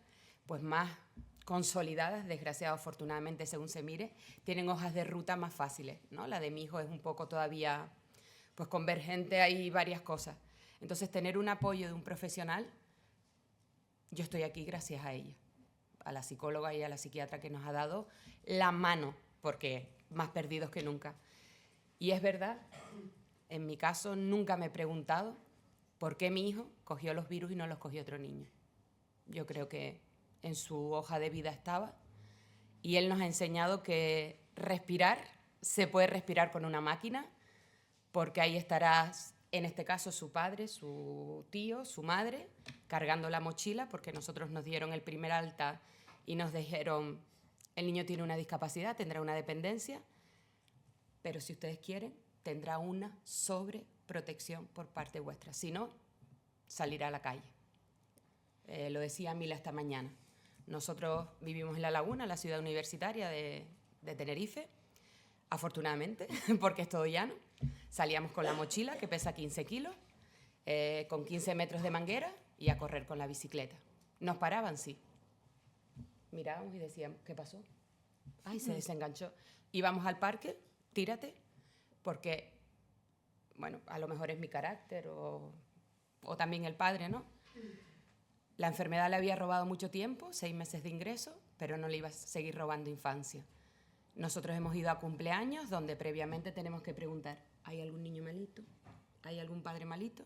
pues más consolidadas, desgraciado afortunadamente según se mire, tienen hojas de ruta más fáciles, ¿no? La de mi hijo es un poco todavía pues convergente, hay varias cosas. Entonces tener un apoyo de un profesional, yo estoy aquí gracias a ella, a la psicóloga y a la psiquiatra que nos ha dado la mano, porque más perdidos que nunca. Y es verdad, en mi caso nunca me he preguntado por qué mi hijo cogió los virus y no los cogió otro niño. Yo creo que en su hoja de vida estaba y él nos ha enseñado que respirar se puede respirar con una máquina, porque ahí estarás, en este caso su padre, su tío, su madre, cargando la mochila, porque nosotros nos dieron el primer alta y nos dijeron, el niño tiene una discapacidad, tendrá una dependencia, pero si ustedes quieren, tendrá una sobreprotección por parte vuestra. Si no, salirá a la calle. Lo decía Mila esta mañana. Nosotros vivimos en La Laguna, la ciudad universitaria de Tenerife, afortunadamente, porque es todo llano. Salíamos con la mochila, que pesa 15 kilos, con 15 metros de manguera y a correr con la bicicleta. Nos paraban, sí. Mirábamos y decíamos, ¿qué pasó? Ay, se desenganchó. Íbamos al parque, tírate, porque, bueno, a lo mejor es mi carácter o también el padre, ¿no? La enfermedad le había robado mucho tiempo, 6 meses de ingreso, pero no le iba a seguir robando infancia. Nosotros hemos ido a cumpleaños donde previamente tenemos que preguntar, ¿hay algún niño malito? ¿Hay algún padre malito?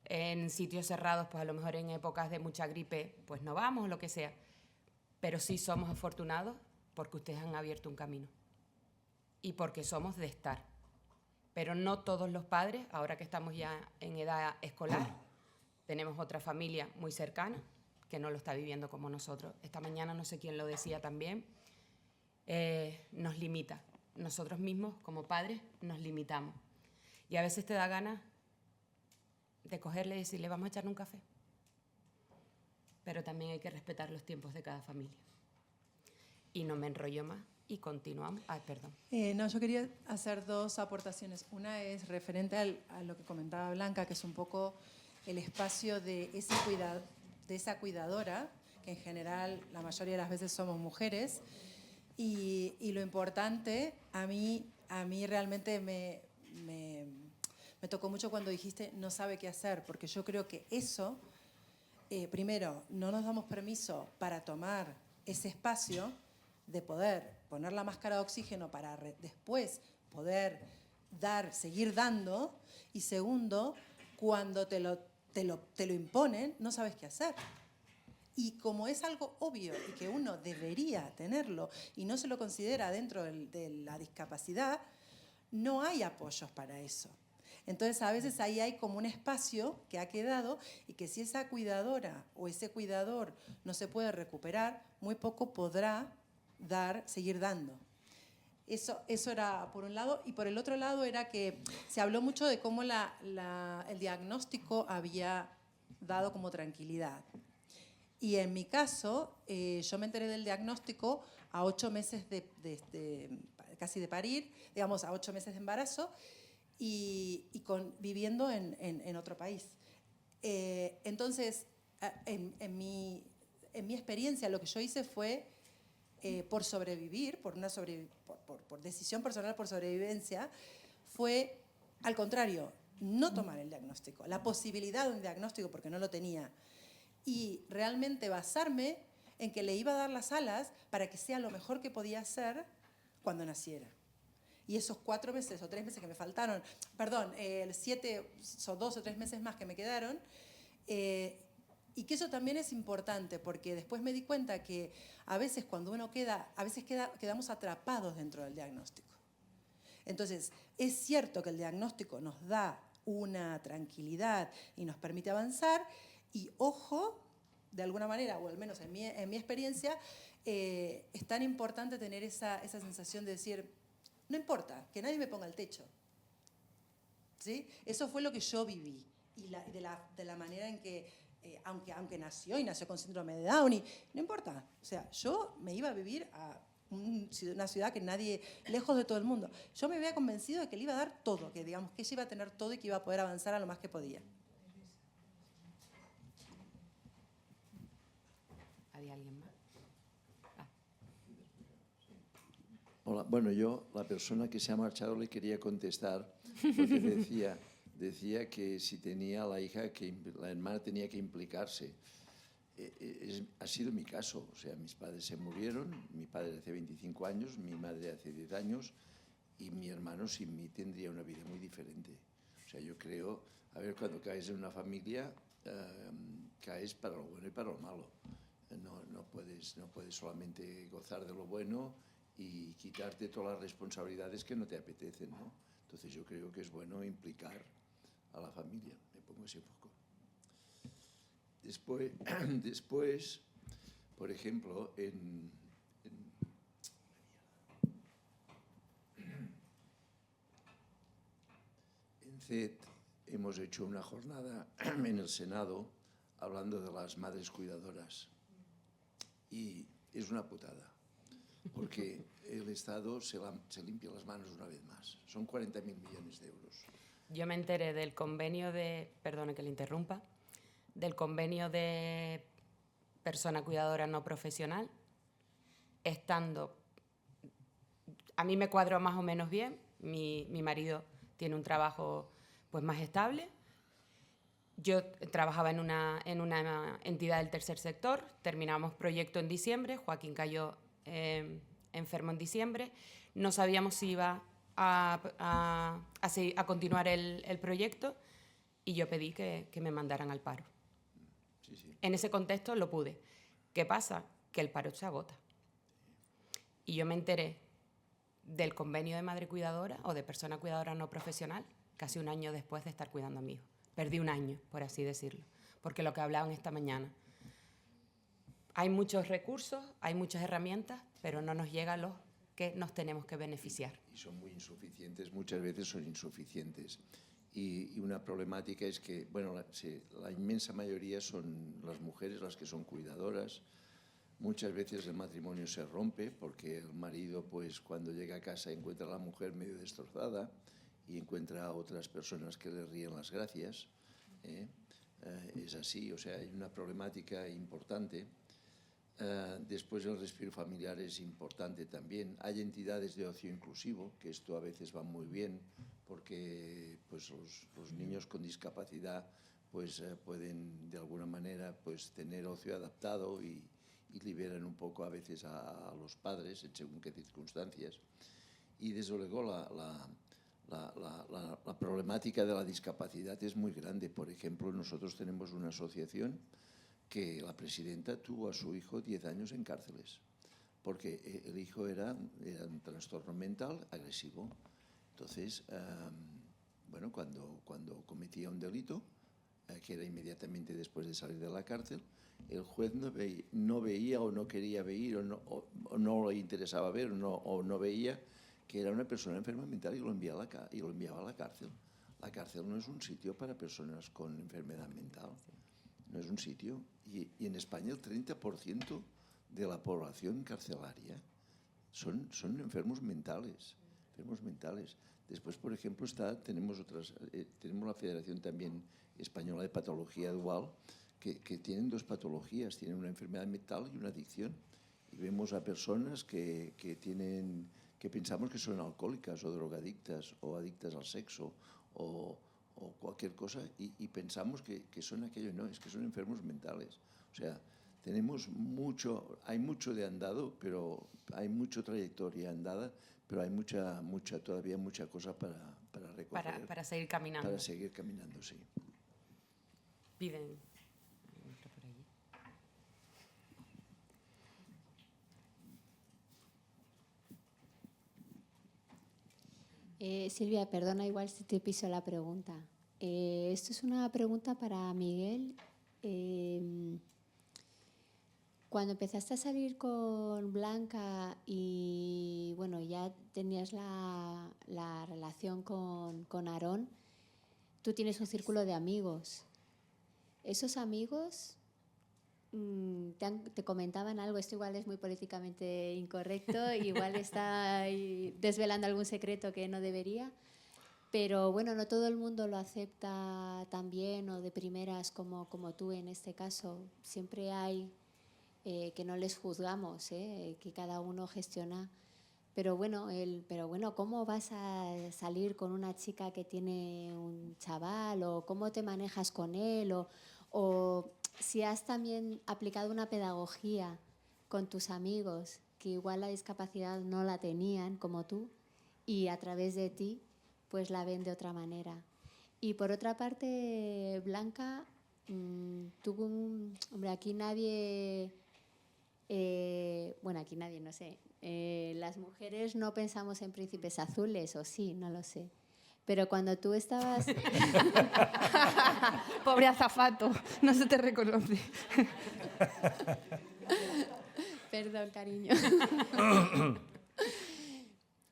En sitios cerrados, pues a lo mejor en épocas de mucha gripe, pues no vamos, lo que sea. Pero sí somos afortunados porque ustedes han abierto un camino y porque somos de estar. Pero no todos los padres, ahora que estamos ya en edad escolar, tenemos otra familia muy cercana que no lo está viviendo como nosotros. Esta mañana no sé quién lo decía también, nos limita. Nosotros mismos como padres nos limitamos. Y a veces te da ganas de cogerle y decirle, vamos a echarle un café. Pero también hay que respetar los tiempos de cada familia. Y no me enrollo más y continuamos. Perdón. No, yo quería hacer 2 aportaciones. Una es referente a lo que comentaba Blanca, que es un poco el espacio de esa cuidadora, que en general la mayoría de las veces somos mujeres, y lo importante, a mí realmente me tocó mucho cuando dijiste no sabe qué hacer, porque yo creo que eso, primero, no nos damos permiso para tomar ese espacio de poder poner la máscara de oxígeno para después poder seguir dando, y segundo, cuando te lo imponen, no sabes qué hacer. Y como es algo obvio y que uno debería tenerlo y no se lo considera dentro de la discapacidad, no hay apoyos para eso. Entonces, a veces ahí hay como un espacio que ha quedado y que si esa cuidadora o ese cuidador no se puede recuperar, muy poco podrá seguir dando. Eso era por un lado. Y por el otro lado era que se habló mucho de cómo el diagnóstico había dado como tranquilidad. Y en mi caso, yo me enteré del diagnóstico a 8 meses casi de parir, digamos, a 8 meses de embarazo, y viviendo en otro país. Entonces, en mi experiencia, lo que yo hice fue, por sobrevivir, por decisión personal, por sobrevivencia, fue, al contrario, no tomar el diagnóstico, la posibilidad de un diagnóstico, porque no lo tenía, y realmente basarme en que le iba a dar las alas para que sea lo mejor que podía hacer cuando naciera. Y esos 4 meses o 3 meses que me faltaron, perdón, 7 o 2 o 3 meses más que me quedaron, y que eso también es importante, porque después me di cuenta que a veces cuando uno quedamos atrapados dentro del diagnóstico. Entonces, es cierto que el diagnóstico nos da una tranquilidad y nos permite avanzar, y ojo, de alguna manera, o al menos en mi experiencia, es tan importante tener esa sensación de decir, no importa, que nadie me ponga el techo. ¿Sí? Eso fue lo que yo viví, y de la manera en que, aunque nació con síndrome de Down, y no importa, o sea, yo me iba a vivir a una ciudad que nadie, lejos de todo el mundo. Yo me había convencido de que le iba a dar todo, que digamos que ella iba a tener todo y que iba a poder avanzar a lo más que podía. ¿Hay alguien más? Hola, bueno, yo, la persona que se ha marchado, le quería contestar, porque decía que si tenía la hija, que la hermana tenía que implicarse. Ha sido mi caso, o sea, mis padres se murieron, mi padre hace 25 años, mi madre hace 10 años, y mi hermano sin mí tendría una vida muy diferente. O sea, yo creo, a ver, cuando caes en una familia, caes para lo bueno y para lo malo. No puedes solamente gozar de lo bueno y quitarte todas las responsabilidades que no te apetecen, ¿no? Entonces yo creo que es bueno implicar a la familia. Me pongo ese foco. Después, por ejemplo, en CET hemos hecho una jornada en el Senado hablando de las madres cuidadoras. Y es una putada, porque el Estado se limpia las manos una vez más. Son 40.000 millones de euros. Yo me enteré del convenio perdone que le interrumpa, del convenio de persona cuidadora no profesional, estando... A mí me cuadró más o menos bien, mi marido tiene un trabajo pues más estable. Yo trabajaba en una entidad del tercer sector, terminamos proyecto en diciembre, Joaquín cayó enfermo en diciembre, no sabíamos si iba a continuar el proyecto, y yo pedí que me mandaran al paro. Sí, sí. En ese contexto lo pude. ¿Qué pasa? Que el paro se agota. Y yo me enteré del convenio de madre cuidadora o de persona cuidadora no profesional casi un año después de estar cuidando a mi hijo. Perdí un año, por así decirlo, porque lo que hablaban esta mañana. Hay muchos recursos, hay muchas herramientas, pero no nos llega los que nos tenemos que beneficiar. Y son muy insuficientes, muchas veces son insuficientes. Y una problemática es que, bueno, la inmensa mayoría son las mujeres las que son cuidadoras. Muchas veces el matrimonio se rompe porque el marido, pues, cuando llega a casa encuentra a la mujer medio destrozada y encuentra a otras personas que le ríen las gracias. Es así, o sea, hay una problemática importante. Después el respiro familiar es importante también. Hay entidades de ocio inclusivo, que esto a veces va muy bien, porque pues, los niños con discapacidad pues, pueden de alguna manera pues, tener ocio adaptado y liberan un poco a veces a los padres en según qué circunstancias. Y desde luego la problemática de la discapacidad es muy grande. Por ejemplo, nosotros tenemos una asociación que la presidenta tuvo a su hijo 10 años en cárceles, porque el hijo era un trastorno mental agresivo. Entonces, bueno, cuando cometía un delito, que era inmediatamente después de salir de la cárcel, el juez no veía o no quería ver o no le interesaba ver o no veía que era una persona enferma mental y lo enviaba a la cárcel. La cárcel no es un sitio para personas con enfermedad mental, no es un sitio. Y en España el 30% de la población carcelaria son enfermos mentales. Después, por ejemplo, tenemos la Federación también Española de Patología Dual, que tienen dos patologías, tienen una enfermedad mental y una adicción. Y vemos a personas que pensamos que son alcohólicas o drogadictas o adictas al sexo o cualquier cosa y pensamos que son aquello. No, es que son enfermos mentales. O sea, hay mucho de andado, pero hay mucha trayectoria andada, pero hay todavía mucha cosa para recorrer. Para seguir caminando. Para seguir caminando, sí. Piden. Silvia, perdona igual si te piso la pregunta. Esto es una pregunta para Miguel. Cuando empezaste a salir con Blanca y bueno, ya tenías la relación con Aarón, tú tienes un círculo de amigos. ¿Esos amigos te comentaban algo? Esto igual es muy políticamente incorrecto, igual está desvelando algún secreto que no debería, pero bueno, no todo el mundo lo acepta tan bien o de primeras como tú en este caso. Siempre hay que no les juzgamos, que cada uno gestiona. Pero bueno, ¿cómo vas a salir con una chica que tiene un chaval? ¿O cómo te manejas con él? O si has también aplicado una pedagogía con tus amigos que igual la discapacidad no la tenían como tú y a través de ti pues la ven de otra manera. Y por otra parte, Blanca, hombre, aquí nadie, aquí nadie, no sé, las mujeres no pensamos en príncipes azules, o sí, no lo sé. Pero cuando tú estabas... Pobre azafato, no se te reconoce. Perdón, cariño.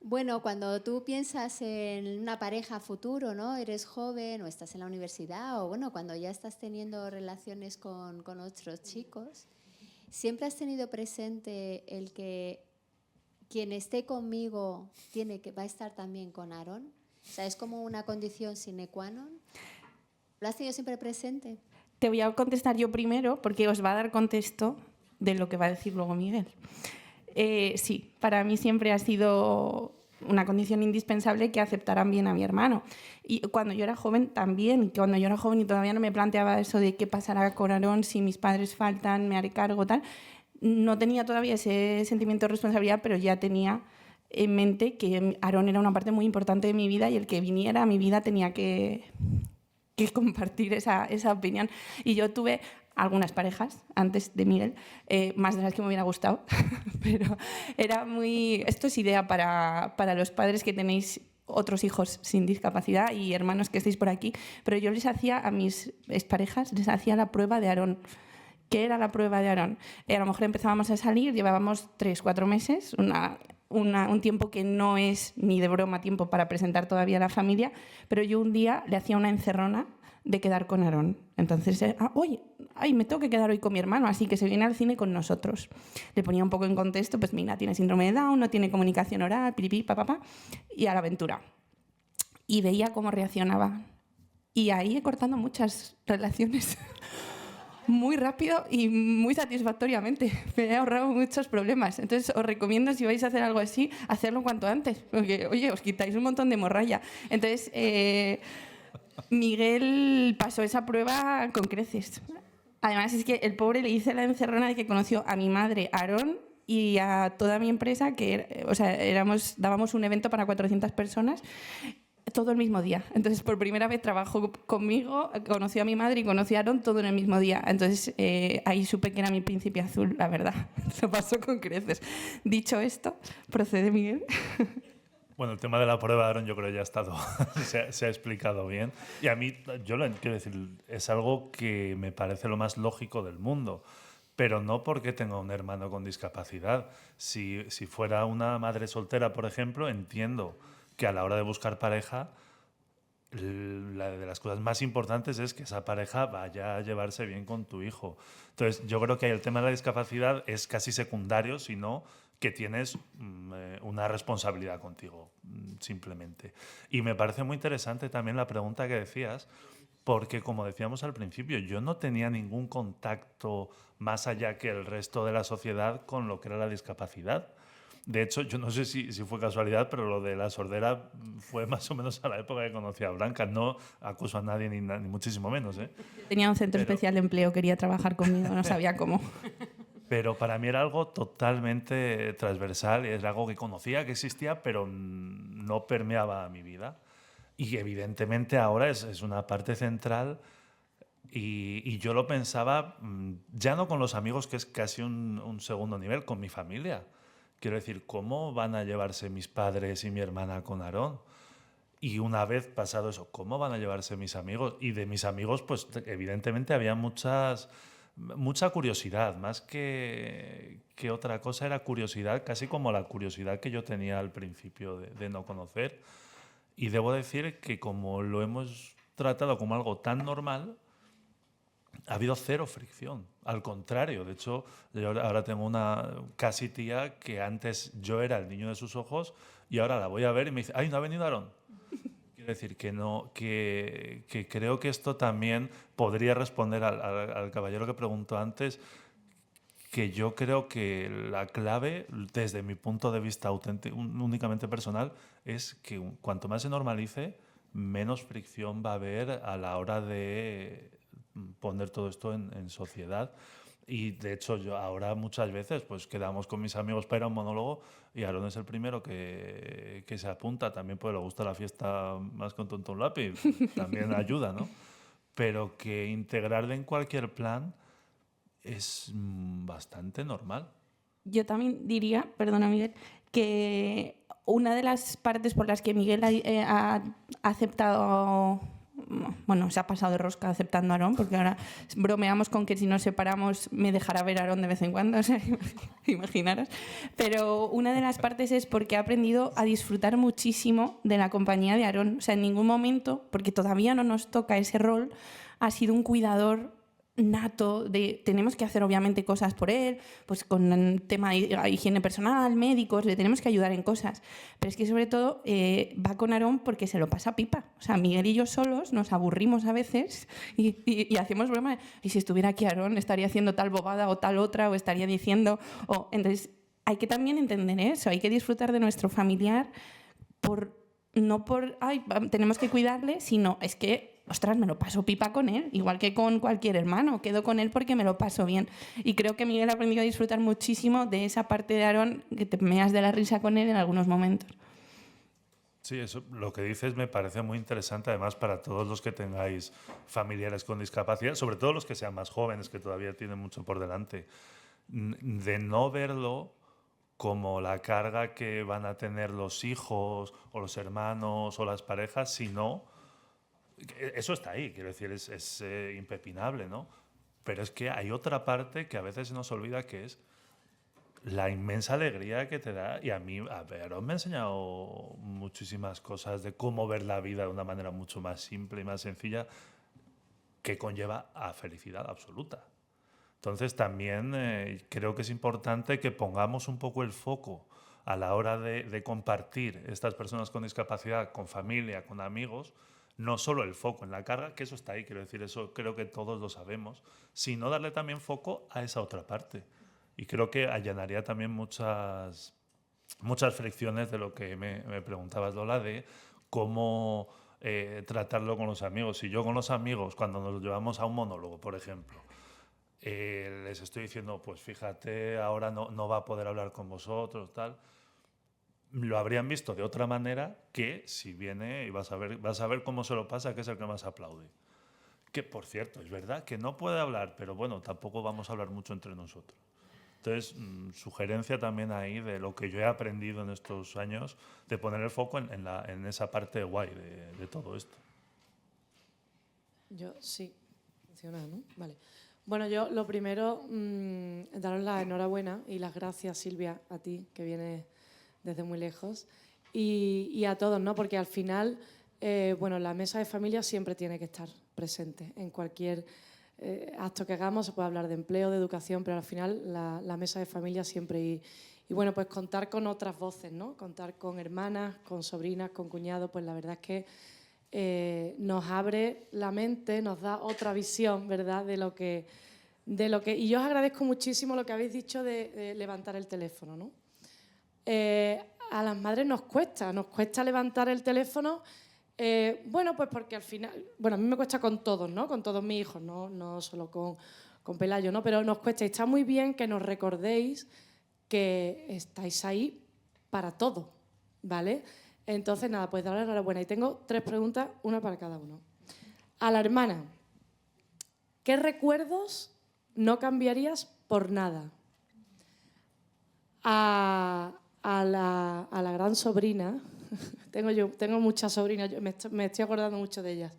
Bueno, cuando tú piensas en una pareja futuro, ¿no? Eres joven o estás en la universidad o bueno, cuando ya estás teniendo relaciones con otros chicos, ¿siempre has tenido presente el que quien esté conmigo va a estar también con Aarón? O sea, ¿es como una condición sine qua non? ¿Lo has tenido siempre presente? Te voy a contestar yo primero porque os va a dar contexto de lo que va a decir luego Miguel. Sí, para mí siempre ha sido una condición indispensable que aceptaran bien a mi hermano. Y cuando yo era joven también, cuando yo era joven y todavía no me planteaba eso de qué pasará con Aarón si mis padres faltan, me haré cargo, tal, no tenía todavía ese sentimiento de responsabilidad, pero ya tenía en mente que Aarón era una parte muy importante de mi vida y el que viniera a mi vida tenía que compartir esa opinión. Y yo tuve algunas parejas antes de Miguel, más de las que me hubiera gustado, pero era muy... Esto es idea para los padres que tenéis otros hijos sin discapacidad y hermanos que estéis por aquí, pero yo les hacía a mis exparejas, les hacía la prueba de Aarón. ¿Qué era la prueba de Aarón? A lo mejor empezábamos a salir, llevábamos 3-4 meses, un tiempo que no es ni de broma tiempo para presentar todavía a la familia, pero yo un día le hacía una encerrona de quedar con Aarón. Entonces, me tengo que quedar hoy con mi hermano, así que se viene al cine con nosotros. Le ponía un poco en contexto, pues mira, tiene síndrome de Down, no tiene comunicación oral, piripí, papá, y a la aventura. Y veía cómo reaccionaba. Y ahí he cortado muchas relaciones muy rápido y muy satisfactoriamente. Me he ahorrado muchos problemas. Entonces, os recomiendo, si vais a hacer algo así, hacerlo cuanto antes, porque, oye, os quitáis un montón de morralla. Entonces, Miguel pasó esa prueba con creces. Además, es que el pobre le hice la encerrona de que conoció a mi madre, a Aarón, y a toda mi empresa, que dábamos un evento para 400 personas, todo el mismo día. Entonces, por primera vez trabajó conmigo, conoció a mi madre y conoció a Aarón todo en el mismo día. Entonces, ahí supe que era mi príncipe azul, la verdad. Lo pasó con creces. Dicho esto, procede Miguel. Bueno, el tema de la prueba, Aaron, yo creo que ya ha estado, se ha explicado bien. Y a mí, quiero decir, es algo que me parece lo más lógico del mundo, pero no porque tenga un hermano con discapacidad. Si fuera una madre soltera, por ejemplo, entiendo que a la hora de buscar pareja, la de las cosas más importantes es que esa pareja vaya a llevarse bien con tu hijo. Entonces, yo creo que el tema de la discapacidad es casi secundario, sino que tienes una responsabilidad contigo, simplemente. Y me parece muy interesante también la pregunta que decías, porque como decíamos al principio, yo no tenía ningún contacto más allá que el resto de la sociedad con lo que era la discapacidad. De hecho, yo no sé si fue casualidad, pero lo de la sordera fue más o menos a la época que conocí a Blanca. No acuso a nadie, ni muchísimo menos, ¿eh? Tenía un centro especial de empleo, quería trabajar conmigo, no sabía cómo. Pero para mí era algo totalmente transversal, era algo que conocía, que existía, pero no permeaba mi vida. Y evidentemente ahora es una parte central y yo lo pensaba ya no con los amigos, que es casi un segundo nivel, con mi familia. Quiero decir, ¿cómo van a llevarse mis padres y mi hermana con Aarón? Y una vez pasado eso, ¿cómo van a llevarse mis amigos? Y de mis amigos, pues evidentemente había mucha curiosidad, más que otra cosa era curiosidad, casi como la curiosidad que yo tenía al principio de no conocer. Y debo decir que como lo hemos tratado como algo tan normal, ha habido cero fricción. Al contrario, de hecho, yo ahora tengo una casi tía que antes yo era el niño de sus ojos y ahora la voy a ver y me dice, ¡ay, no ha venido Aarón! Quiero decir que creo que esto también podría responder al caballero que preguntó antes, que yo creo que la clave, desde mi punto de vista únicamente personal, es que cuanto más se normalice, menos fricción va a haber a la hora de poner todo esto en sociedad. Y de hecho yo ahora muchas veces pues quedamos con mis amigos para ir a un monólogo y Aarón es el primero que se apunta, también pues le gusta la fiesta más con tonto un lápiz, también ayuda, ¿no? Pero que integrarle en cualquier plan es bastante normal. Yo también diría, perdona Miguel, que una de las partes por las que Miguel ha aceptado, bueno, se ha pasado de rosca aceptando a Aarón, porque ahora bromeamos con que si nos separamos me dejará ver a Aarón de vez en cuando, o sea, imaginaros. Pero una de las partes es porque ha aprendido a disfrutar muchísimo de la compañía de Aarón. O sea, en ningún momento, porque todavía no nos toca ese rol, ha sido un cuidador nato de tenemos que hacer obviamente cosas por él, pues con el tema de higiene personal, médicos, le tenemos que ayudar en cosas, pero es que sobre todo va con Aarón porque se lo pasa pipa. O sea, Miguel y yo solos nos aburrimos a veces y hacemos bromas, y si estuviera aquí Aarón estaría haciendo tal bobada o tal otra, o estaría diciendo, entonces hay que también entender eso, hay que disfrutar de nuestro familiar no por tenemos que cuidarle, sino es que ostras, me lo paso pipa con él, igual que con cualquier hermano. Quedo con él porque me lo paso bien. Y creo que Miguel ha aprendido a disfrutar muchísimo de esa parte de Aarón, que te meas de la risa con él en algunos momentos. Sí, eso, lo que dices me parece muy interesante, además, para todos los que tengáis familiares con discapacidad, sobre todo los que sean más jóvenes, que todavía tienen mucho por delante, de no verlo como la carga que van a tener los hijos o los hermanos o las parejas, sino eso está ahí, quiero decir, es impepinable, ¿no? Pero es que hay otra parte que a veces se nos olvida, que es la inmensa alegría que te da. Y a mí, Aarón me ha enseñado muchísimas cosas de cómo ver la vida de una manera mucho más simple y más sencilla, que conlleva a felicidad absoluta. Entonces también creo que es importante que pongamos un poco el foco a la hora de compartir estas personas con discapacidad, con familia, con amigos. No solo el foco en la carga, que eso está ahí, quiero decir, eso creo que todos lo sabemos, sino darle también foco a esa otra parte. Y creo que allanaría también muchas fricciones de lo que me preguntabas, Lola, de cómo tratarlo con los amigos. Si yo con los amigos, cuando nos llevamos a un monólogo, por ejemplo, les estoy diciendo, pues fíjate, ahora no va a poder hablar con vosotros, tal, lo habrían visto de otra manera que si viene y vas a ver cómo se lo pasa, que es el que más aplaude. Que, por cierto, es verdad que no puede hablar, pero bueno, tampoco vamos a hablar mucho entre nosotros. Entonces, sugerencia también ahí de lo que yo he aprendido en estos años, de poner el foco en esa parte guay de todo esto. Yo sí, funciona, ¿no? Vale. Bueno, yo lo primero, daros la enhorabuena y las gracias, Silvia, a ti, que vienes desde muy lejos, y a todos, ¿no? Porque al final, bueno, la mesa de familia siempre tiene que estar presente en cualquier acto que hagamos. Se puede hablar de empleo, de educación, pero al final la mesa de familia siempre. Y bueno, pues contar con otras voces, ¿no? Contar con hermanas, con sobrinas, con cuñados, pues la verdad es que nos abre la mente, nos da otra visión, ¿verdad?, de lo que... Y yo os agradezco muchísimo lo que habéis dicho de levantar el teléfono, ¿no? A las madres nos cuesta levantar el teléfono, bueno, pues porque al final... Bueno, a mí me cuesta con todos, ¿no? Con todos mis hijos, no solo con Pelayo, ¿no? Pero nos cuesta, y está muy bien que nos recordéis que estáis ahí para todo, ¿vale? Entonces, nada, pues darle la enhorabuena. Y tengo 3 preguntas, una para cada uno. A la hermana, ¿qué recuerdos no cambiarías por nada? A la gran sobrina, tengo muchas sobrinas, me estoy acordando mucho de ellas.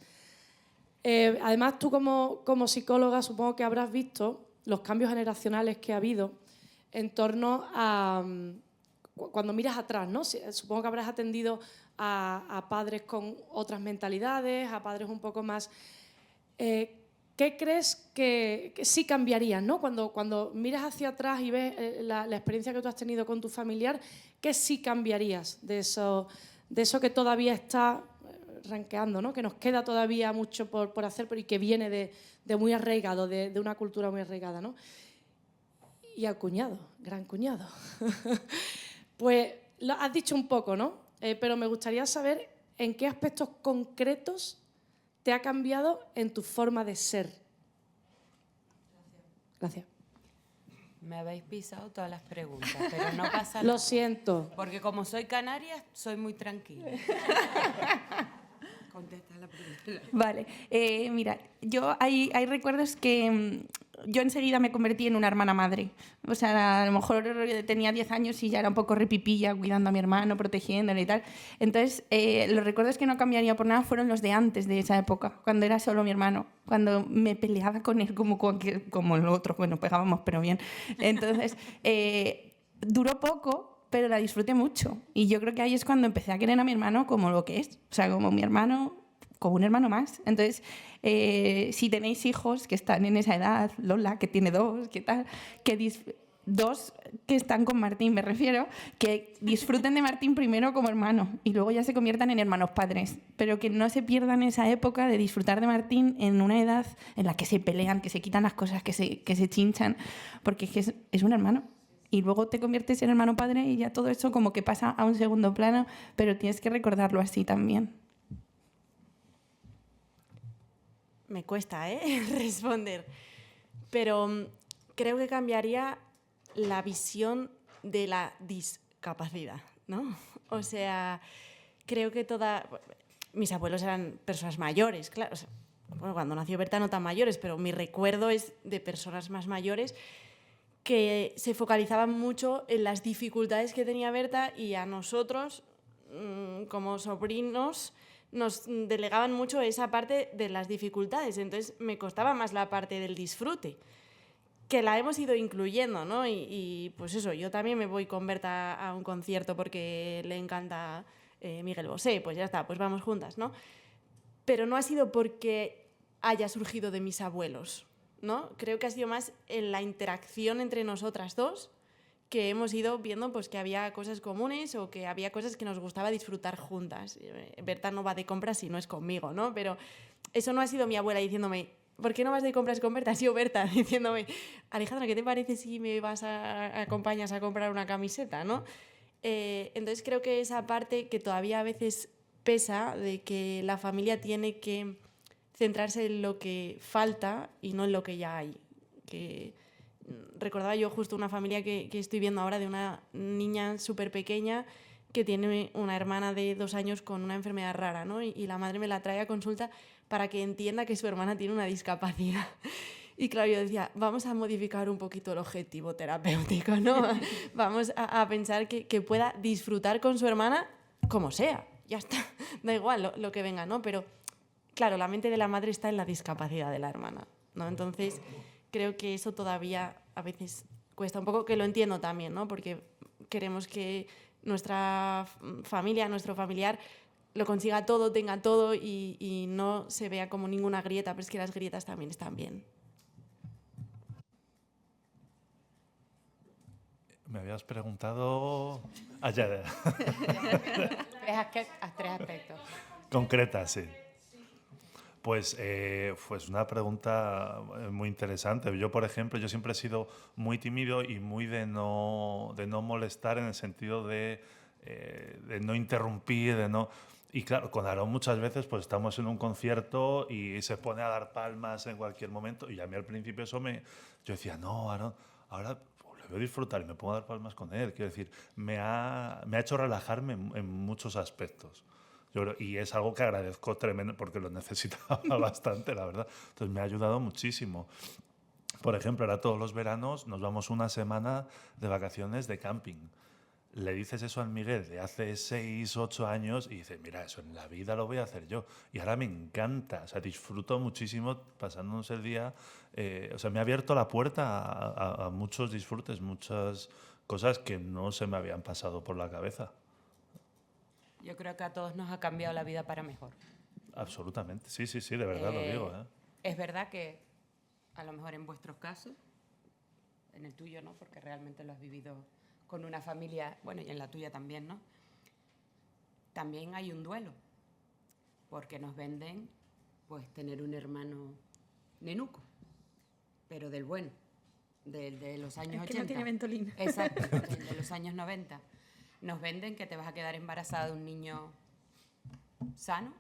Además, tú como psicóloga supongo que habrás visto los cambios generacionales que ha habido en torno a... Cuando miras atrás, ¿no? Supongo que habrás atendido a padres con otras mentalidades, a padres un poco más... ¿Qué crees que sí cambiarían, ¿no? Cuando miras hacia atrás y ves la experiencia que tú has tenido con tu familiar, ¿qué sí cambiarías de eso que todavía está ranqueando, ¿no? Que nos queda todavía mucho por hacer, pero y que viene de muy arraigado, de una cultura muy arraigada, ¿no? Y al cuñado, gran cuñado. Pues lo has dicho un poco, ¿no? Pero me gustaría saber en qué aspectos concretos te ha cambiado en tu forma de ser. Gracias. Me habéis pisado todas las preguntas, pero no pasa nada. Lo siento. Porque como soy canaria, soy muy tranquila. Contesta la pregunta. Vale, mira, hay recuerdos que yo enseguida me convertí en una hermana madre. O sea, a lo mejor tenía 10 años y ya era un poco repipilla, cuidando a mi hermano, protegiéndole y tal. Entonces, los recuerdos que no cambiaría por nada fueron los de antes de esa época, cuando era solo mi hermano, cuando me peleaba con él como el otro, bueno, pegábamos pero bien. Entonces, duró poco, pero la disfruté mucho. Y yo creo que ahí es cuando empecé a querer a mi hermano como lo que es. O sea, como mi hermano, como un hermano más. Entonces, si tenéis hijos que están en esa edad, Lola, que tiene 2, ¿qué tal? Dos que están con Martín, me refiero, que disfruten de Martín primero como hermano y luego ya se conviertan en hermanos padres. Pero que no se pierdan esa época de disfrutar de Martín en una edad en la que se pelean, que se quitan las cosas, que se chinchan, porque es un hermano. Y luego te conviertes en hermano padre y ya todo eso como que pasa a un segundo plano, pero tienes que recordarlo así también. Me cuesta, responder. Pero creo que cambiaría la visión de la discapacidad, ¿no? O sea, creo que mis abuelos eran personas mayores, claro. O sea, bueno, cuando nació Berta no tan mayores, pero mi recuerdo es de personas más mayores que se focalizaban mucho en las dificultades que tenía Berta, y a nosotros, como sobrinos, nos delegaban mucho esa parte de las dificultades. Entonces me costaba más la parte del disfrute, que la hemos ido incluyendo, ¿no? Y pues eso, yo también me voy con Berta a un concierto porque le encanta Miguel Bosé, pues ya está, pues vamos juntas, ¿no? Pero no ha sido porque haya surgido de mis abuelos, ¿no? Creo que ha sido más en la interacción entre nosotras dos que hemos ido viendo pues, que había cosas comunes o que había cosas que nos gustaba disfrutar juntas. Berta no va de compras si no es conmigo, ¿no? Pero eso no ha sido mi abuela diciéndome, ¿por qué no vas de compras con Berta? Ha sido Berta diciéndome, Alejandra, ¿qué te parece si me acompañas a comprar una camiseta, ¿no? Entonces creo que esa parte que todavía a veces pesa, de que la familia tiene que centrarse en lo que falta y no en lo que ya hay. Que recordaba yo justo una familia que estoy viendo ahora de una niña súper pequeña que tiene una hermana de 2 años con una enfermedad rara, ¿no? Y la madre me la trae a consulta para que entienda que su hermana tiene una discapacidad. Y claro, yo decía, vamos a modificar un poquito el objetivo terapéutico, ¿no? Vamos a pensar que pueda disfrutar con su hermana como sea, ya está, da igual lo que venga, ¿no? Pero claro, la mente de la madre está en la discapacidad de la hermana, ¿no? Entonces, creo que eso todavía a veces cuesta un poco, que lo entiendo también, ¿no? Porque queremos que nuestra familia, nuestro familiar, lo consiga todo, tenga todo y no se vea como ninguna grieta, pero es que las grietas también están bien. Me habías preguntado... ya. Tres aspectos. Concreta, sí. Pues una pregunta muy interesante. Yo, por ejemplo, yo siempre he sido muy tímido y muy de no molestar, en el sentido de no interrumpir, de no... Y claro, con Aarón muchas veces pues estamos en un concierto y se pone a dar palmas en cualquier momento, y a mí al principio yo decía, no, Aarón, ahora le voy a disfrutar y me pongo a dar palmas con él. Quiero decir, me ha hecho relajarme en muchos aspectos. Y es algo que agradezco tremendo, porque lo necesitaba bastante, la verdad. Entonces me ha ayudado muchísimo. Por ejemplo, ahora todos los veranos nos vamos una semana de vacaciones de camping. Le dices eso al Miguel de hace 6, 8 años y dice, mira, eso en la vida lo voy a hacer yo. Y ahora me encanta, o sea, disfruto muchísimo pasándonos el día. O sea, me ha abierto la puerta a muchos disfrutes, muchas cosas que no se me habían pasado por la cabeza. Yo creo que a todos nos ha cambiado la vida para mejor. Absolutamente, sí, de verdad lo digo. Es verdad que a lo mejor en vuestros casos, en el tuyo no, porque realmente lo has vivido con una familia, bueno, y en la tuya también, ¿no? También hay un duelo, porque nos venden pues tener un hermano nenuco, pero del bueno, de los años 80. Que no tiene ventolina. Exacto, de los años 90. Nos venden que te vas a quedar embarazada de un niño sano,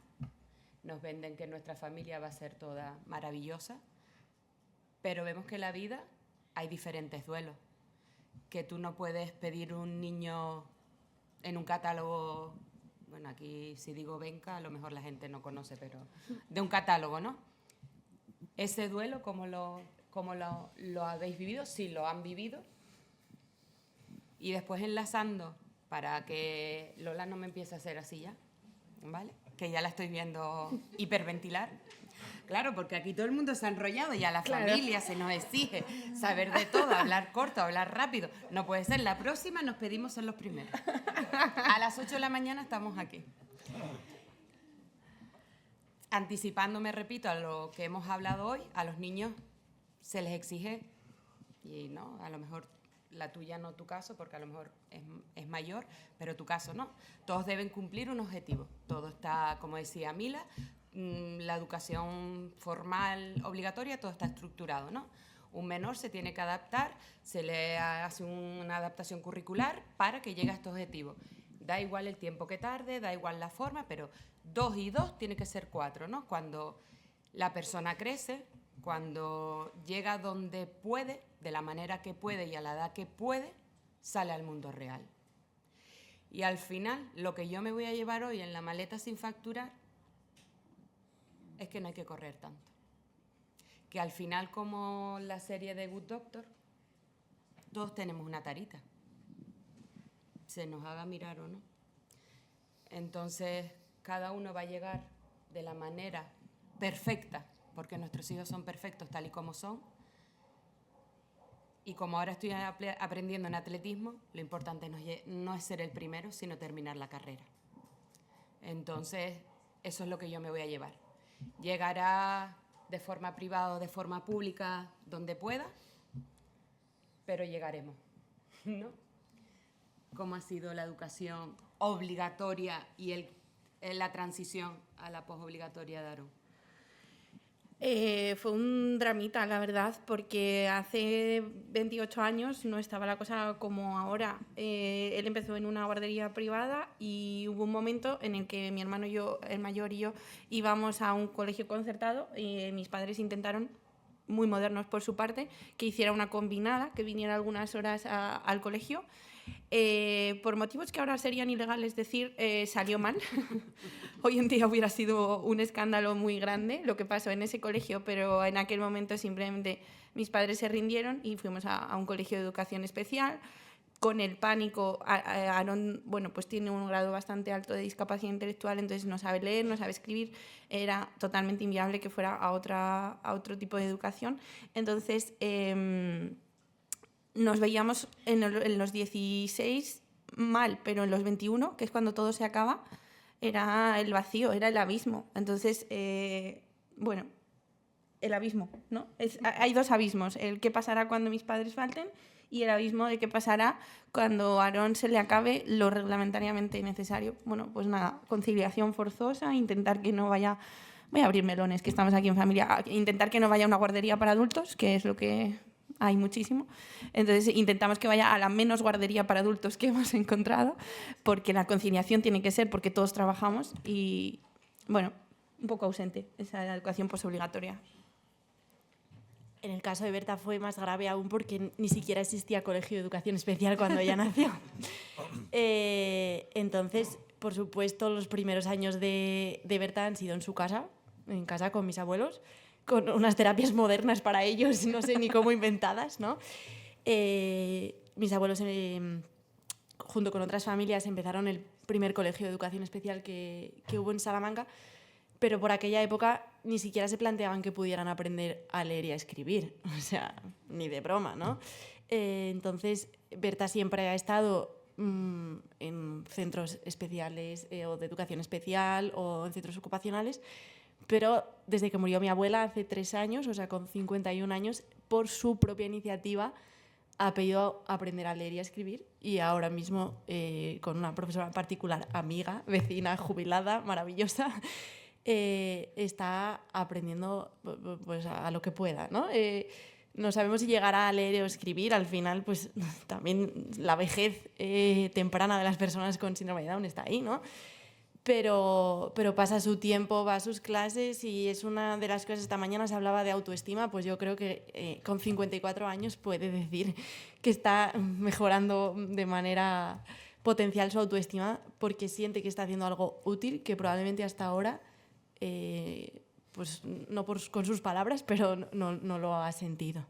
nos venden que nuestra familia va a ser toda maravillosa, pero vemos que en la vida hay diferentes duelos, que tú no puedes pedir un niño en un catálogo, bueno, aquí si digo Benca, a lo mejor la gente no conoce, pero de un catálogo, ¿no? Ese duelo, ¿cómo lo habéis vivido? Si lo han vivido. Y después enlazando, para que Lola no me empiece a hacer así ya, ¿vale? Que ya la estoy viendo hiperventilar. Claro, porque aquí todo el mundo se ha enrollado y a la familia se nos exige saber de todo, hablar corto, hablar rápido. No puede ser, la próxima nos pedimos ser los primeros. A las 8 de la mañana estamos aquí. Anticipándome, repito, a lo que hemos hablado hoy, a los niños se les exige, y no, a lo mejor la tuya no tu caso, porque a lo mejor es mayor, pero tu caso no. Todos deben cumplir un objetivo. Todo está, como decía Mila, la educación formal obligatoria, todo está estructurado, ¿no? Un menor se tiene que adaptar, se le hace una adaptación curricular para que llegue a estos objetivos. Da igual el tiempo que tarde, da igual la forma, pero 2 y 2 tiene que ser 4, ¿no? Cuando la persona crece, cuando llega donde puede, de la manera que puede y a la edad que puede, sale al mundo real. Y al final, lo que yo me voy a llevar hoy en la maleta sin facturar es que no hay que correr tanto. Que al final, como la serie de Good Doctor, todos tenemos una tarita. Se nos haga mirar o no. Entonces, cada uno va a llegar de la manera perfecta, porque nuestros hijos son perfectos tal y como son. Y como ahora estoy aprendiendo en atletismo, lo importante no es ser el primero, sino terminar la carrera. Entonces, eso es lo que yo me voy a llevar. Llegará de forma privada o de forma pública, donde pueda, pero llegaremos, ¿no? ¿Cómo ha sido la educación obligatoria y la transición a la posobligatoria de Aarón? Fue un dramita, la verdad, porque hace 28 años no estaba la cosa como ahora. Él empezó en una guardería privada y hubo un momento en el que mi hermano y yo, el mayor y yo, íbamos a un colegio concertado y mis padres intentaron, muy modernos por su parte, que hiciera una combinada, que viniera algunas horas al colegio. Por motivos que ahora serían ilegales decir, salió mal. Hoy en día hubiera sido un escándalo muy grande lo que pasó en ese colegio, pero en aquel momento simplemente mis padres se rindieron y fuimos a un colegio de educación especial. Con el pánico, Aarón, bueno, pues tiene un grado bastante alto de discapacidad intelectual, entonces no sabe leer, no sabe escribir, era totalmente inviable que fuera a otro tipo de educación. Entonces, nos veíamos en los 16 mal, pero en los 21, que es cuando todo se acaba, era el vacío, era el abismo. Entonces, bueno, el abismo, ¿no? Hay dos abismos, el qué pasará cuando mis padres falten y el abismo de qué pasará cuando a Aarón se le acabe lo reglamentariamente necesario. Bueno, pues nada, conciliación forzosa, intentar que no vaya... Voy a abrir melones, que estamos aquí en familia. Intentar que no vaya a una guardería para adultos, que es lo que hay muchísimo. Entonces intentamos que vaya a la menos guardería para adultos que hemos encontrado, porque la conciliación tiene que ser porque todos trabajamos y, bueno, un poco ausente esa educación posobligatoria. En el caso de Berta fue más grave aún porque ni siquiera existía colegio de educación especial cuando ella nació. Entonces, por supuesto, los primeros años de Berta han sido en casa con mis abuelos, con unas terapias modernas para ellos, no sé ni cómo inventadas, ¿no? Mis abuelos, junto con otras familias, empezaron el primer colegio de educación especial que hubo en Salamanca, pero por aquella época ni siquiera se planteaban que pudieran aprender a leer y a escribir, o sea, ni de broma, ¿no? Entonces, Berta siempre ha estado en centros especiales o de educación especial o en centros ocupacionales, pero desde que murió mi abuela hace 3 años, o sea, con 51 años, por su propia iniciativa ha pedido aprender a leer y a escribir y ahora mismo con una profesora particular, amiga, vecina, jubilada, maravillosa, está aprendiendo pues, a lo que pueda, ¿no? No sabemos si llegará a leer o escribir, al final pues también la vejez temprana de las personas con síndrome de Down está ahí, ¿no? Pero pasa su tiempo, va a sus clases y es una de las cosas. Esta mañana se hablaba de autoestima, pues yo creo que con 54 años puede decir que está mejorando de manera potencial su autoestima porque siente que está haciendo algo útil que probablemente hasta ahora, pues no con sus palabras, pero no lo ha sentido.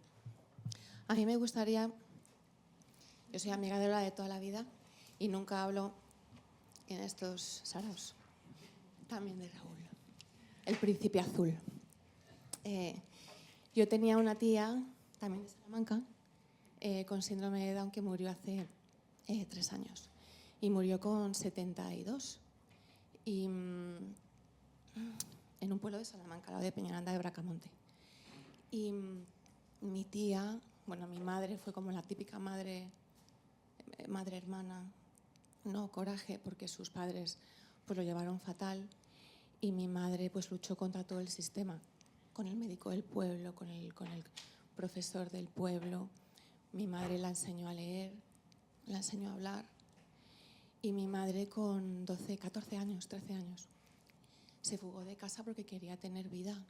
A mí me gustaría, yo soy amiga de Lola de toda la vida y nunca hablo en estos saraos, también de Raúl, el príncipe azul. Yo tenía una tía, también de Salamanca, con síndrome de Down que murió hace 3 años y murió con 72 y en un pueblo de Salamanca, al lado de Peñaranda de Bracamonte. Y mi tía, bueno, mi madre fue como la típica madre hermana. No, coraje, porque sus padres pues lo llevaron fatal y mi madre pues luchó contra todo el sistema, con el médico del pueblo, con el profesor del pueblo. Mi madre la enseñó a leer, la enseñó a hablar y mi madre con 12, 14 años, 13 años se fugó de casa porque quería tener vida.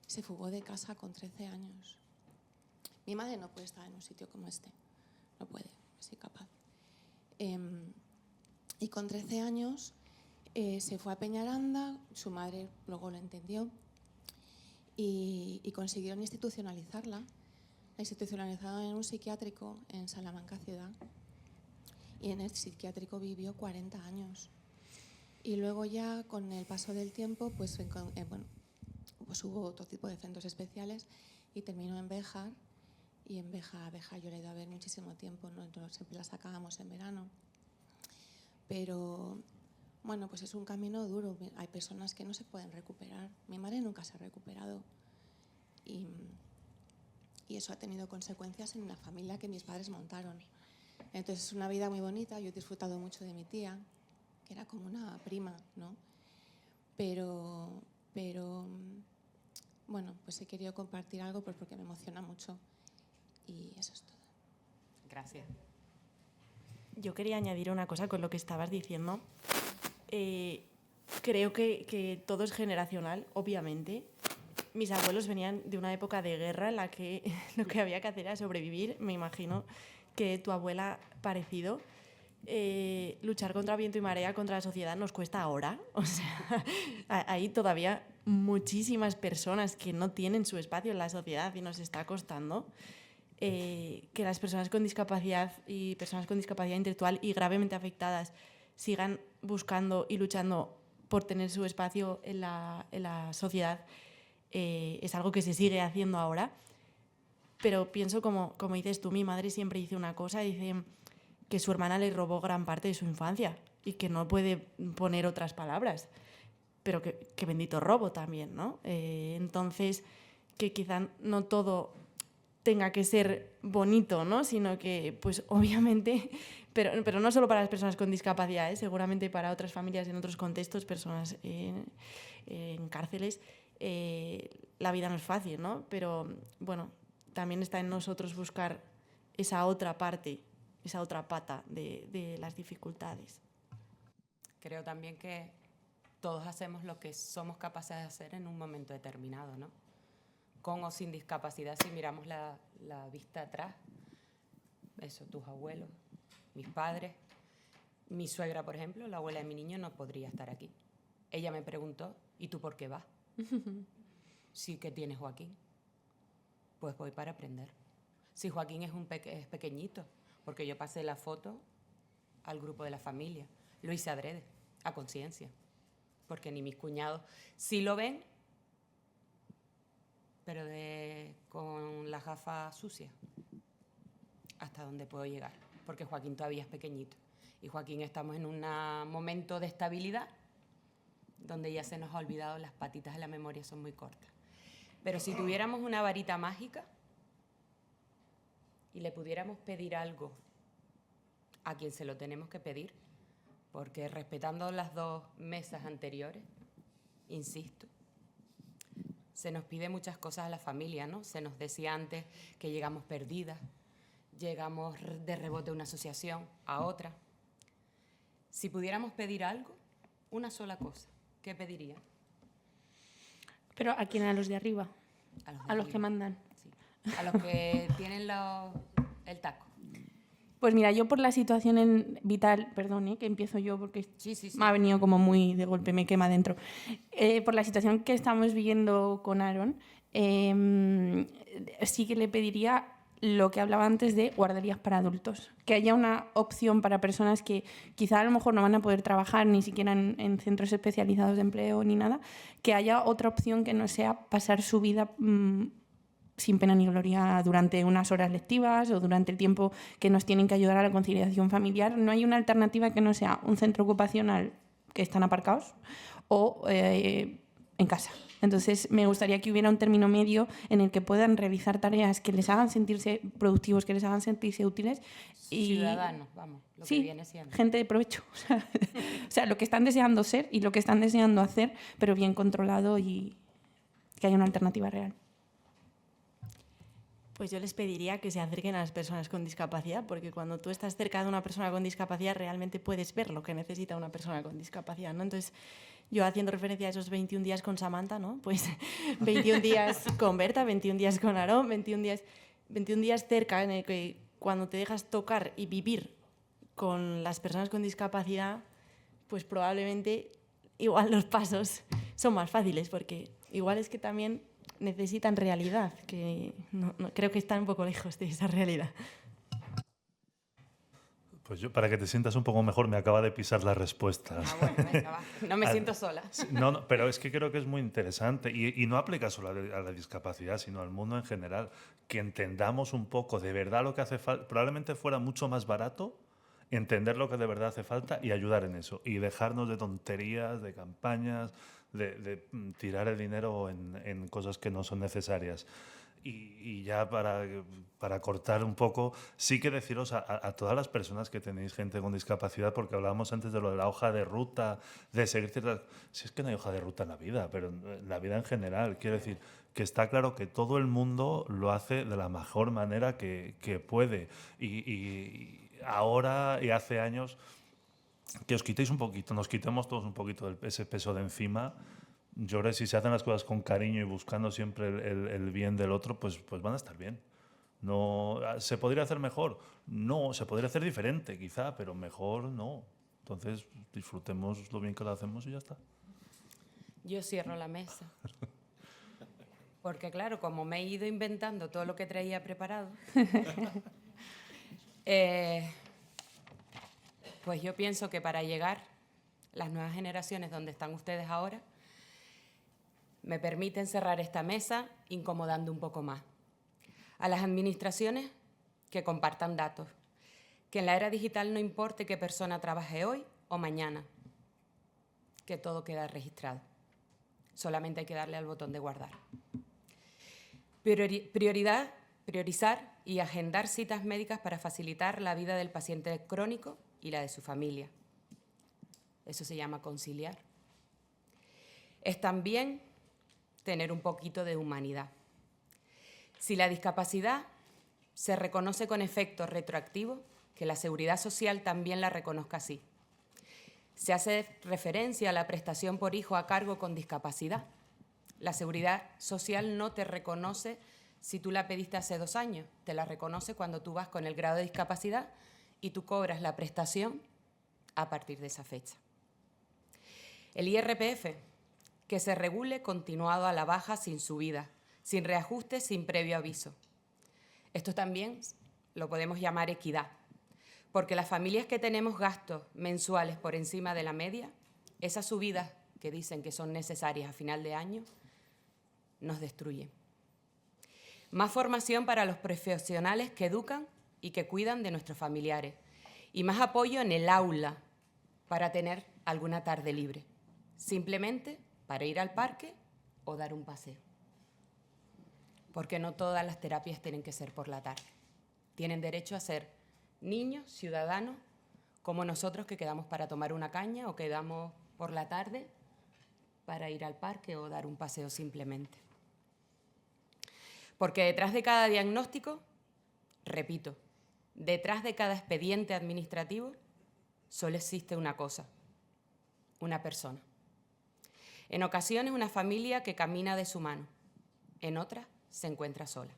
Se fugó de casa con 13 años. Mi madre no puede estar en un sitio como este, no puede, es incapaz. Y con 13 años se fue a Peñaranda, su madre luego lo entendió y consiguieron institucionalizarla. La institucionalizaron en un psiquiátrico en Salamanca ciudad y en el psiquiátrico vivió 40 años. Y luego ya con el paso del tiempo pues hubo otro tipo de centros especiales y terminó en Béjar. Y en Béjar yo la he ido a ver muchísimo tiempo, ¿no? Siempre la sacábamos en verano. Pero, bueno, pues es un camino duro. Hay personas que no se pueden recuperar. Mi madre nunca se ha recuperado. Y eso ha tenido consecuencias en la familia que mis padres montaron. Entonces es una vida muy bonita. Yo he disfrutado mucho de mi tía, que era como una prima, ¿no? Pero bueno, pues he querido compartir algo pues porque me emociona mucho. Y eso es todo. Gracias. Yo quería añadir una cosa con lo que estabas diciendo. Creo que todo es generacional, obviamente. Mis abuelos venían de una época de guerra en la que lo que había que hacer era sobrevivir. Me imagino que tu abuela parecido. Luchar contra viento y marea, contra la sociedad, nos cuesta ahora. O sea, hay todavía muchísimas personas que no tienen su espacio en la sociedad y nos está costando que las personas con discapacidad y personas con discapacidad intelectual y gravemente afectadas sigan buscando y luchando por tener su espacio en la sociedad. Es algo que se sigue haciendo ahora. Pero pienso, como dices tú, mi madre siempre dice una cosa, dice que su hermana le robó gran parte de su infancia y que no puede poner otras palabras, pero que bendito robo también, ¿no? Entonces, que quizá no todo tenga que ser bonito, ¿no? Sino que, pues obviamente, pero no solo para las personas con discapacidad, seguramente para otras familias en otros contextos, personas en cárceles, la vida no es fácil, ¿no? Pero bueno, también está en nosotros buscar esa otra parte, esa otra pata de las dificultades. Creo también que todos hacemos lo que somos capaces de hacer en un momento determinado, ¿no? Con o sin discapacidad, si miramos la vista atrás, eso, tus abuelos, mis padres, mi suegra, por ejemplo, la abuela de mi niño, no podría estar aquí. Ella me preguntó, ¿y tú por qué vas? Sí, ¿qué tienes, Joaquín? Pues voy para aprender. Si Joaquín es pequeñito, porque yo pasé la foto al grupo de la familia. Lo hice adrede, a conciencia. Porque ni mis cuñados sí lo ven, pero con las gafas sucias. Hasta donde puedo llegar. Porque Joaquín todavía es pequeñito. Y Joaquín estamos en un momento de estabilidad donde ya se nos ha olvidado, las patitas de la memoria son muy cortas. Pero si tuviéramos una varita mágica y le pudiéramos pedir algo a quien se lo tenemos que pedir, porque respetando las dos mesas anteriores, insisto, se nos pide muchas cosas a la familia, ¿no? Se nos decía antes que llegamos perdidas, llegamos de rebote a una asociación, a otra. Si pudiéramos pedir algo, una sola cosa, ¿qué pediría? ¿Pero a quién? ¿A los de arriba? A los que mandan. Sí. A los que tienen el taco. Pues mira, yo por la situación vital, perdón, que empiezo yo porque sí. Me ha venido como muy de golpe, me quema dentro. Por la situación que estamos viviendo con Aaron, sí que le pediría lo que hablaba antes de guarderías para adultos. Que haya una opción para personas que quizá a lo mejor no van a poder trabajar ni siquiera en centros especializados de empleo ni nada, que haya otra opción que no sea pasar su vida sin pena ni gloria durante unas horas lectivas o durante el tiempo que nos tienen que ayudar a la conciliación familiar. No hay una alternativa que no sea un centro ocupacional que están aparcados o en casa. Entonces, me gustaría que hubiera un término medio en el que puedan realizar tareas que les hagan sentirse productivos, que les hagan sentirse útiles. Y ciudadanos, vamos, lo sí, que viene siendo. Gente de provecho. O sea, lo que están deseando ser y lo que están deseando hacer, pero bien controlado y que haya una alternativa real. Pues yo les pediría que se acerquen a las personas con discapacidad, porque cuando tú estás cerca de una persona con discapacidad realmente puedes ver lo que necesita una persona con discapacidad, ¿no? Entonces, yo haciendo referencia a esos 21 días con Samantha, ¿no? Pues 21 días con Berta, 21 días con Aarón, 21 días cerca en el que cuando te dejas tocar y vivir con las personas con discapacidad, pues probablemente igual los pasos son más fáciles, porque igual es que también necesitan realidad, que no, creo que están un poco lejos de esa realidad. Pues yo, para que te sientas un poco mejor, me acaba de pisar la respuesta. Bueno, venga, va. No me siento sola. No, pero es que creo que es muy interesante y no aplica solo a la discapacidad, sino al mundo en general, que entendamos un poco de verdad lo que hace falta. Probablemente fuera mucho más barato entender lo que de verdad hace falta y ayudar en eso, y dejarnos de tonterías, de campañas, de tirar el dinero en cosas que no son necesarias. Y ya para cortar un poco, sí que deciros a todas las personas que tenéis gente con discapacidad, porque hablábamos antes de lo de la hoja de ruta, de seguir ciertas... Si es que no hay hoja de ruta en la vida, pero en la vida en general, quiero decir que está claro que todo el mundo lo hace de la mejor manera que puede. Y ahora y hace años, que os quitéis un poquito, nos quitemos todos un poquito ese peso de encima. Yo creo que si se hacen las cosas con cariño y buscando siempre el bien del otro, pues van a estar bien. No, ¿se podría hacer mejor? No, se podría hacer diferente quizá, pero mejor no. Entonces disfrutemos lo bien que lo hacemos y ya está. Yo cierro la mesa. Porque claro, como me he ido inventando todo lo que traía preparado, pues yo pienso que para llegar las nuevas generaciones donde están ustedes ahora, me permiten cerrar esta mesa incomodando un poco más. A las administraciones que compartan datos, que en la era digital no importe qué persona trabaje hoy o mañana, que todo queda registrado. Solamente hay que darle al botón de guardar. Priorizar y agendar citas médicas para facilitar la vida del paciente crónico y la de su familia. Eso se llama conciliar. Es también tener un poquito de humanidad. Si la discapacidad se reconoce con efecto retroactivo, que la Seguridad Social también la reconozca así. Se hace referencia a la prestación por hijo a cargo con discapacidad. La Seguridad Social no te reconoce si tú la pediste hace 2 años, te la reconoce cuando tú vas con el grado de discapacidad y tú cobras la prestación a partir de esa fecha. El IRPF, que se regule continuado a la baja sin subida, sin reajuste, sin previo aviso. Esto también lo podemos llamar equidad, porque las familias que tenemos gastos mensuales por encima de la media, esas subidas que dicen que son necesarias a final de año, nos destruyen. Más formación para los profesionales que educan y que cuidan de nuestros familiares. Y más apoyo en el aula para tener alguna tarde libre. Simplemente para ir al parque o dar un paseo. Porque no todas las terapias tienen que ser por la tarde. Tienen derecho a ser niños, ciudadanos, como nosotros que quedamos para tomar una caña o quedamos por la tarde para ir al parque o dar un paseo simplemente. Porque detrás de cada diagnóstico, repito, detrás de cada expediente administrativo, solo existe una cosa, una persona. En ocasiones una familia que camina de su mano, en otras se encuentra sola.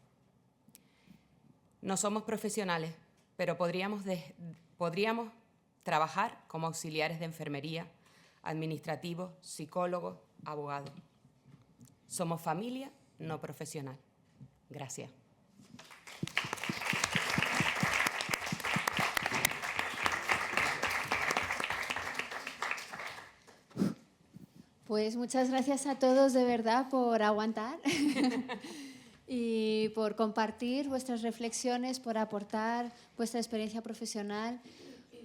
No somos profesionales, pero podríamos trabajar como auxiliares de enfermería, administrativos, psicólogos, abogados. Somos familia, no profesional. Gracias. Pues muchas gracias a todos de verdad por aguantar y por compartir vuestras reflexiones, por aportar vuestra experiencia profesional,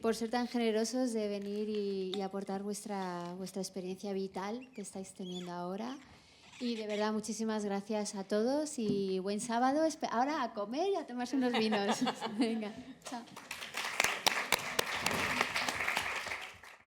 por ser tan generosos de venir y aportar vuestra experiencia vital que estáis teniendo ahora. Y de verdad, muchísimas gracias a todos y buen sábado. Ahora a comer y a tomarse unos vinos. Venga, chao.